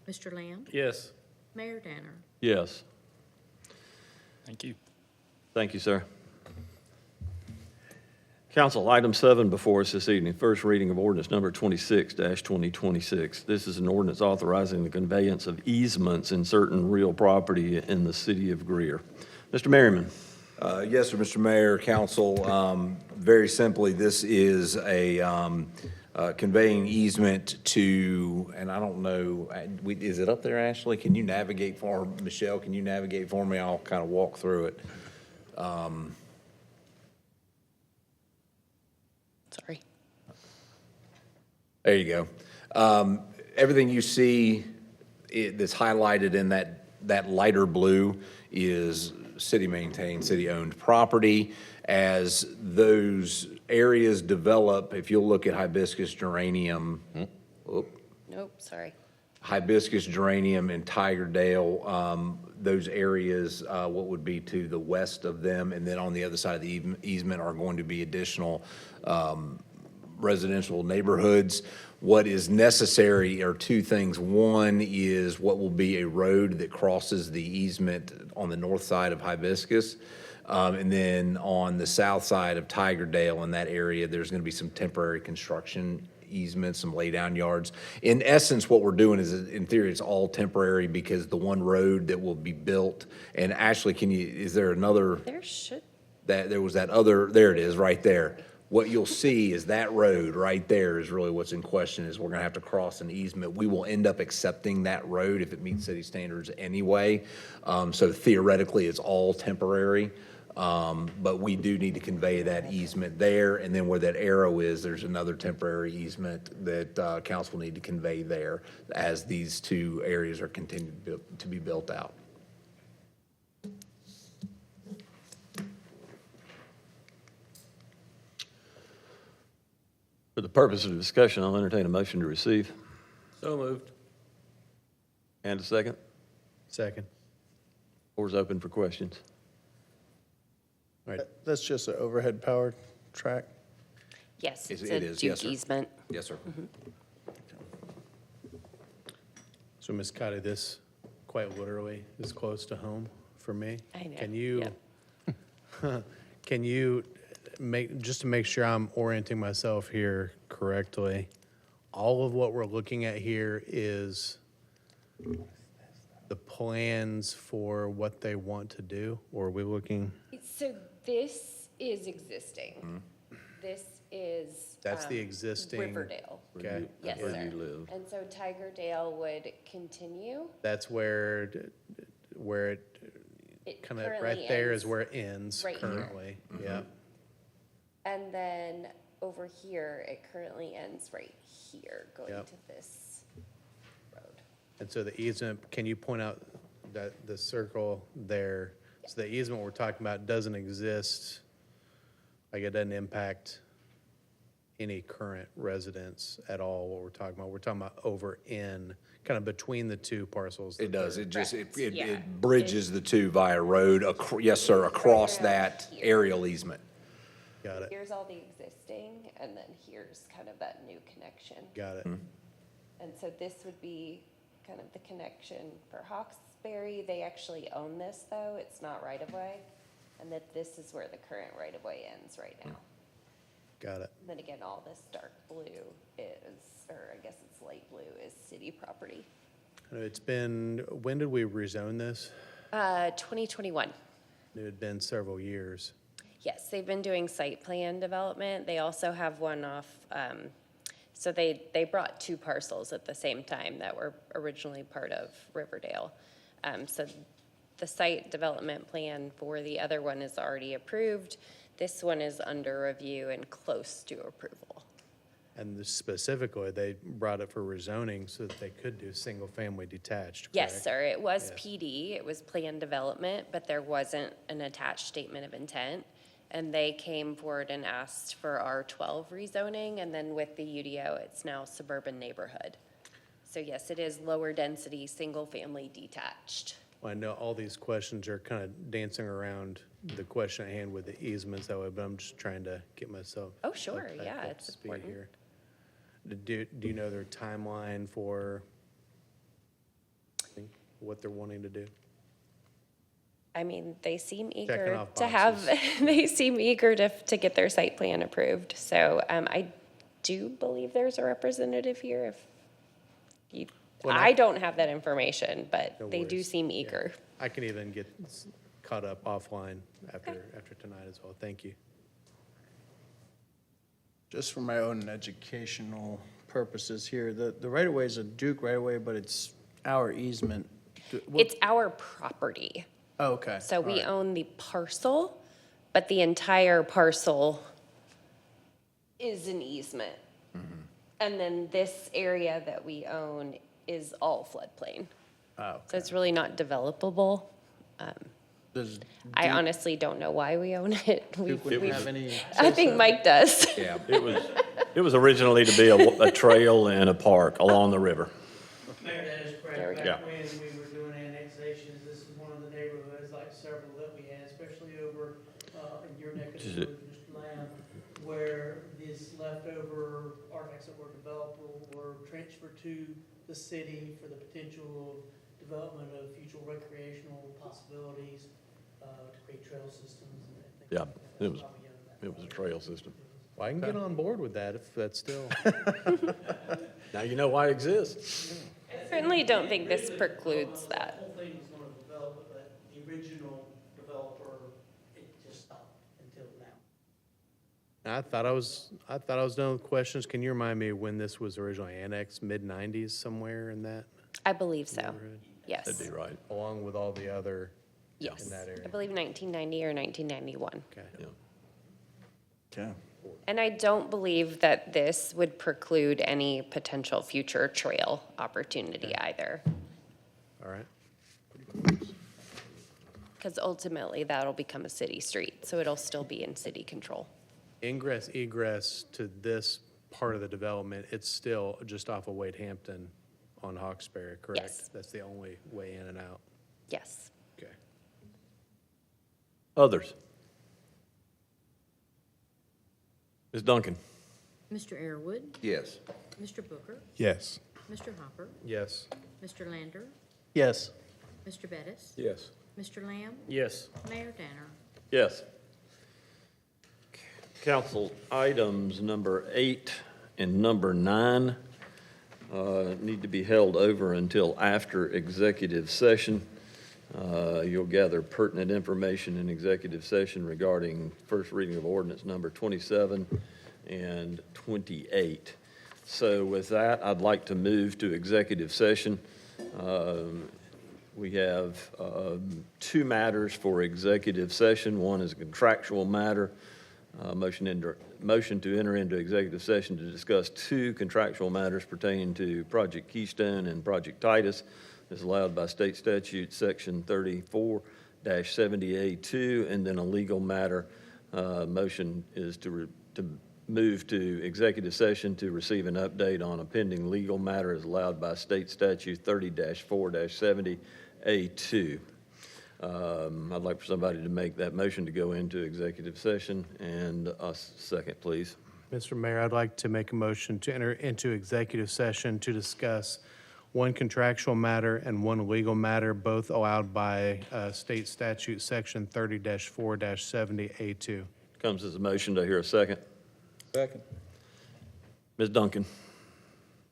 Mr. Lamb, Yes. Mayor Danner. Yes. Thank you. Thank you, sir. Council, item 7 before us this evening, first reading of ordinance number 26-2026. This is an ordinance authorizing the conveyance of easements in certain real property in the city of Greer. Mr. Merriman. Yes, sir, Mr. Mayor, council. Very simply, this is a conveying easement to, and I don't know, is it up there, Ashley? Can you navigate for, Michelle, can you navigate for me? I'll kind of walk through it. Sorry. There you go. Everything you see that's highlighted in that lighter blue is city-maintained, city-owned property. As those areas develop, if you'll look at hibiscus geranium, Nope, sorry. hibiscus geranium and Tigerdale, those areas, what would be to the west of them, and then on the other side of the easement are going to be additional residential neighborhoods. What is necessary are two things. One is what will be a road that crosses the easement on the north side of Hibiscus. And then on the south side of Tigerdale in that area, there's going to be some temporary construction easements, some laydown yards. In essence, what we're doing is, in theory, it's all temporary because the one road that will be built, and Ashley, is there another? There should, There was that other, there it is, right there. What you'll see is that road right there is really what's in question, is we're gonna have to cross an easement. We will end up accepting that road if it meets city standards anyway. So theoretically, it's all temporary. But we do need to convey that easement there, and then where that arrow is, there's another temporary easement that council will need to convey there as these two areas are continued to be built out. For the purpose of discussion, I'll entertain a motion to receive. So moved. And a second. Second. Floor's open for questions. All right. That's just an overhead powered track? yes, it's It a is, yes, Duke sir. easement. Yes, sir. So Ms. Cotty, this quite literally is close to home for me. I know, Can you, yep. can you just to make sure I'm orienting myself here correctly, all of what we're looking at here is the plans for what they want to do, or are we looking? So this is existing. This is. That's the existing. Riverdale. Okay. Yes, Where sir. you live. And so Tigerdale would continue. That's where it It kind of, currently right there is ends where it ends right here. currently. Yeah. And then over here, it currently ends right here, going Yep. to this road. And so the easement, can you point out that the circle there? So the easement we're talking about doesn't exist, like it doesn't impact any current residents at all, what we're talking about. We're talking about over in, kind of between the two parcels. It does, it just, Correct, it yeah. bridges the two via road, yes, sir, across around that here. aerial easement. Got it, Here's all the existing, and then here's kind of that new connection. got it. And so this would be kind of the connection for Hawkesbury. They actually own this, though. It's not right-of-way. And that this is where the current right-of-way ends right now. Got it. Then again, all this dark blue is, or I guess it's light blue, is city property. It's been, when did we rezone this? 2021. It had been several years. Yes, they've been doing site plan development. They also have one off, so they brought two parcels at the same time that were originally part of Riverdale. So the site development plan for the other one is already approved. This one is under review and close to approval. And specifically, they brought it for rezoning so that they could do single-family detached, Yes, correct? sir, it was Yes. PD, it was planned development, but there wasn't an attached statement of intent. And they came forward and asked for R12 rezoning, and then with the UDO, it's now suburban neighborhood. So yes, it is lower density, single-family detached. Well, I know all these questions are kind of dancing around the question at hand with the easements that way, but I'm just trying to get myself. Oh, sure, up- yeah, up it's to speed important. here. Do you know their timeline for what they're wanting to do? I mean, they seem Checking eager off to have, boxes. they seem eager to get their site plan approved. So I do believe there's a representative here if you, Well, I don't have that information, but No they do worries. seem Yeah. eager. I can even get caught up offline after tonight as well. Thank you. Just for my own educational purposes here, the right-of-way is a Duke right-of-way, but it's our easement. It's our property. Oh, okay. So All we right. own the parcel, but the entire parcel is an easement. And then this area that we own is all floodplain. Oh, So it's really not developable. Does I honestly don't know why we own it. Duke wouldn't have any? I think Mike does. Yeah. It was originally to be a trail and a park along the river. Mayor, that is correct. There we go. Yeah. Back when we were doing annexations, this is one of the neighborhoods, like several that we had, especially over in your neck of Is the it- woods, Mr. Lamb, where this leftover projects that were developed were transferred to the city for the potential of development of future recreational possibilities, to create trail systems and things. Yeah, like that. it was- Probably young at that It was a point. trail system. Well, I can get on board with that if that's still. Now you know why it exists. Certainly don't think this precludes The that. whole thing was gonna develop, but the original developer, it just stopped until now. I thought I was done with questions. Can you remind me when this was originally annexed, mid-90s, somewhere in that I believe so. neighborhood? Yes. That'd be right. Along with all the other, Yes. in that area. I believe 1990 or 1991. okay. Yeah. Okay. And I don't believe that this would preclude any potential future trail opportunity either, All right. because ultimately that'll become a city street, so it'll still be in city control. Ingress, egress to this part of the development, it's still just off of Wade Hampton on Hawkesbury, correct? Yes. That's the only way in and out. Yes. Okay. Others? Ms. Duncan? Mr. Airwood, Yes. Mr. Booker, Yes. Mr. Hopper, Yes. Mr. Lander, Yes. Mr. Bettis, Yes. Mr. Lamb, Yes. Mayor Danner. Yes. Council, items number 8 and number 9 need to be held over until after executive session. You'll gather pertinent information in executive session regarding first reading of ordinance number 27 and 28. So with that, I'd like to move to executive session. We have 2 matters for executive session. One is a contractual matter. Motion to enter into executive session to discuss 2 contractual matters pertaining to Project Keystone and Project Titus is allowed by state statute, section 34-70A2, and then a legal matter. Motion is to move to executive session to receive an update on a pending legal matter as allowed by state statute 30-4-70A2. I'd like for somebody to make that motion to go into executive session, and a second, please. Mr. Mayor, I'd like to make a motion to enter into executive session to discuss 1 contractual matter and 1 legal matter, both allowed by state statute, section 30-4-70A2. Comes as a motion. Do I hear a second? Second. Ms. Duncan?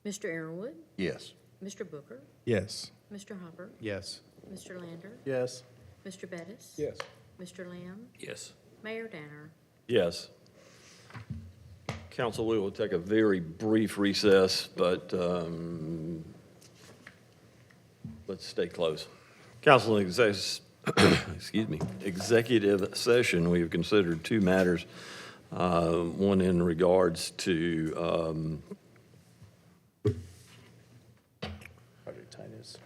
Mr. Airwood, Yes. Mr. Booker, Yes. Mr. Hopper, Yes. Mr. Lander, Yes. Mr. Bettis. Yes. Mr. Lamb, Yes. Mayor Danner. Yes. Council, we will take a very brief recess, but let's stay close. Council, in executive session, we have considered 2 matters. One in regards to Project Titus.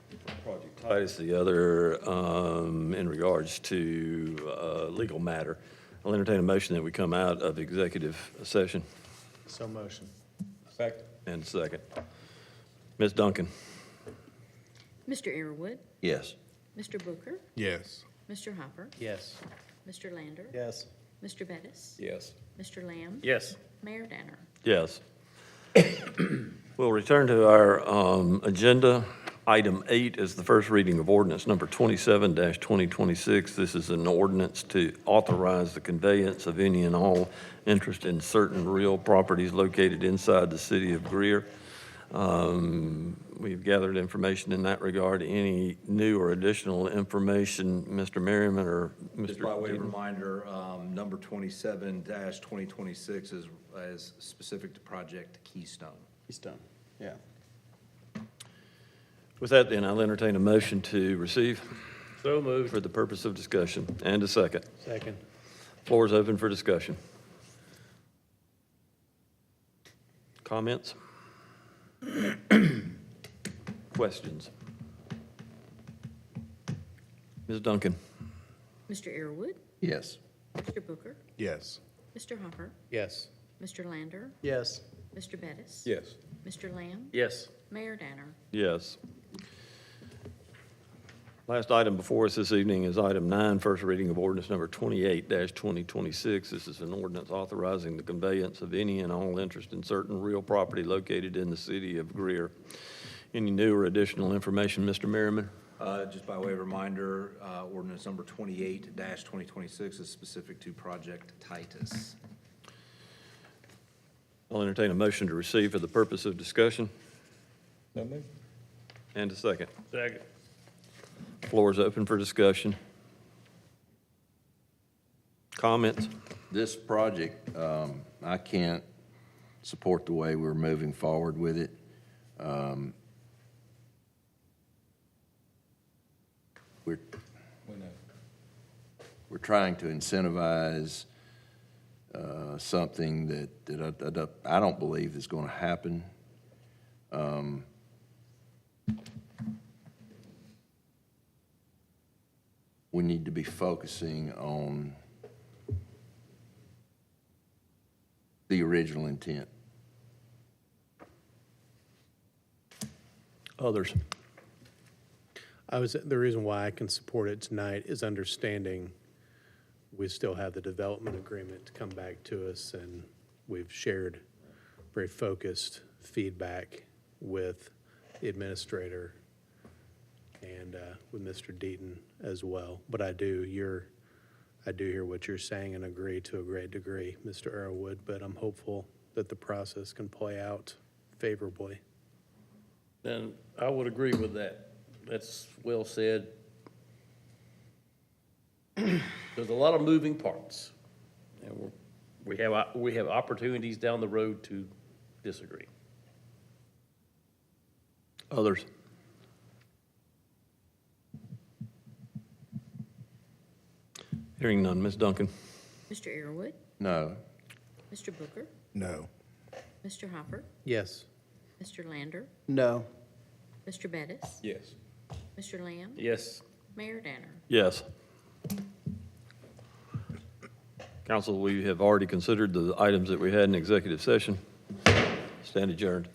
Project Titus, the other in regards to legal matter. I'll entertain a motion that we come out of executive session. So motion. Second. And second. Ms. Duncan? Mr. Airwood, Yes. Mr. Booker, Yes. Mr. Hopper, Yes. Mr. Lander, Yes. Mr. Bettis, Yes. Mr. Lamb, Yes. Mayor Danner. Yes. We'll return to our agenda. Item 8 is the first reading of ordinance number 27-2026. This is an ordinance to authorize the conveyance of any and all interest in certain real properties located inside the city of Greer. We've gathered information in that regard. Any new or additional information, Mr. Merriman or Mr.? Just by way of reminder, number 27-2026 is specific to Project Keystone. Keystone. Yeah. With that, then, I'll entertain a motion to receive So moved. for the purpose of discussion. And a second. Second. Floor is open for discussion. Comments? Questions? Ms. Duncan? Mr. Airwood, Yes. Mr. Booker, Yes. Mr. Hopper, Yes. Mr. Lander, Yes. Mr. Bettis. Yes. Mr. Lamb, Yes. Mayor Danner. Yes. Last item before us this evening is item 9, first reading of ordinance number 28-2026. This is an ordinance authorizing the conveyance of any and all interest in certain real property located in the city of Greer. Any new or additional information, Mr. Merriman? Just by way of reminder, ordinance number 28-2026 is specific to Project Titus. I'll entertain a motion to receive for the purpose of discussion. So moved. And a second. Second. Floor is open for discussion. Comments? This project, I can't support the way we're moving forward with it. We're trying to incentivize something that I don't believe is going to happen. We need to be focusing on the original intent. Others? The reason why I can support it tonight is understanding we still have the development agreement to come back to us, and we've shared very focused feedback with the administrator and with Mr. Deaton as well. But I do hear what you're saying and agree to a great degree, Mr. Arrowwood, but I'm hopeful that the process can play out favorably. And I would agree with that. That's well said. There's a lot of moving parts, and we have opportunities down the road to disagree. Others? Hearing none. Ms. Duncan? Mr. Arrowood, No. Mr. Booker, No. Mr. Hopper, Yes. Mr. Lander, No. Mr. Bettis, Yes. Mr. Lamb, Yes. Mayor Danner. Yes. Council, we have already considered the items that we had in executive session. Stand adjourned.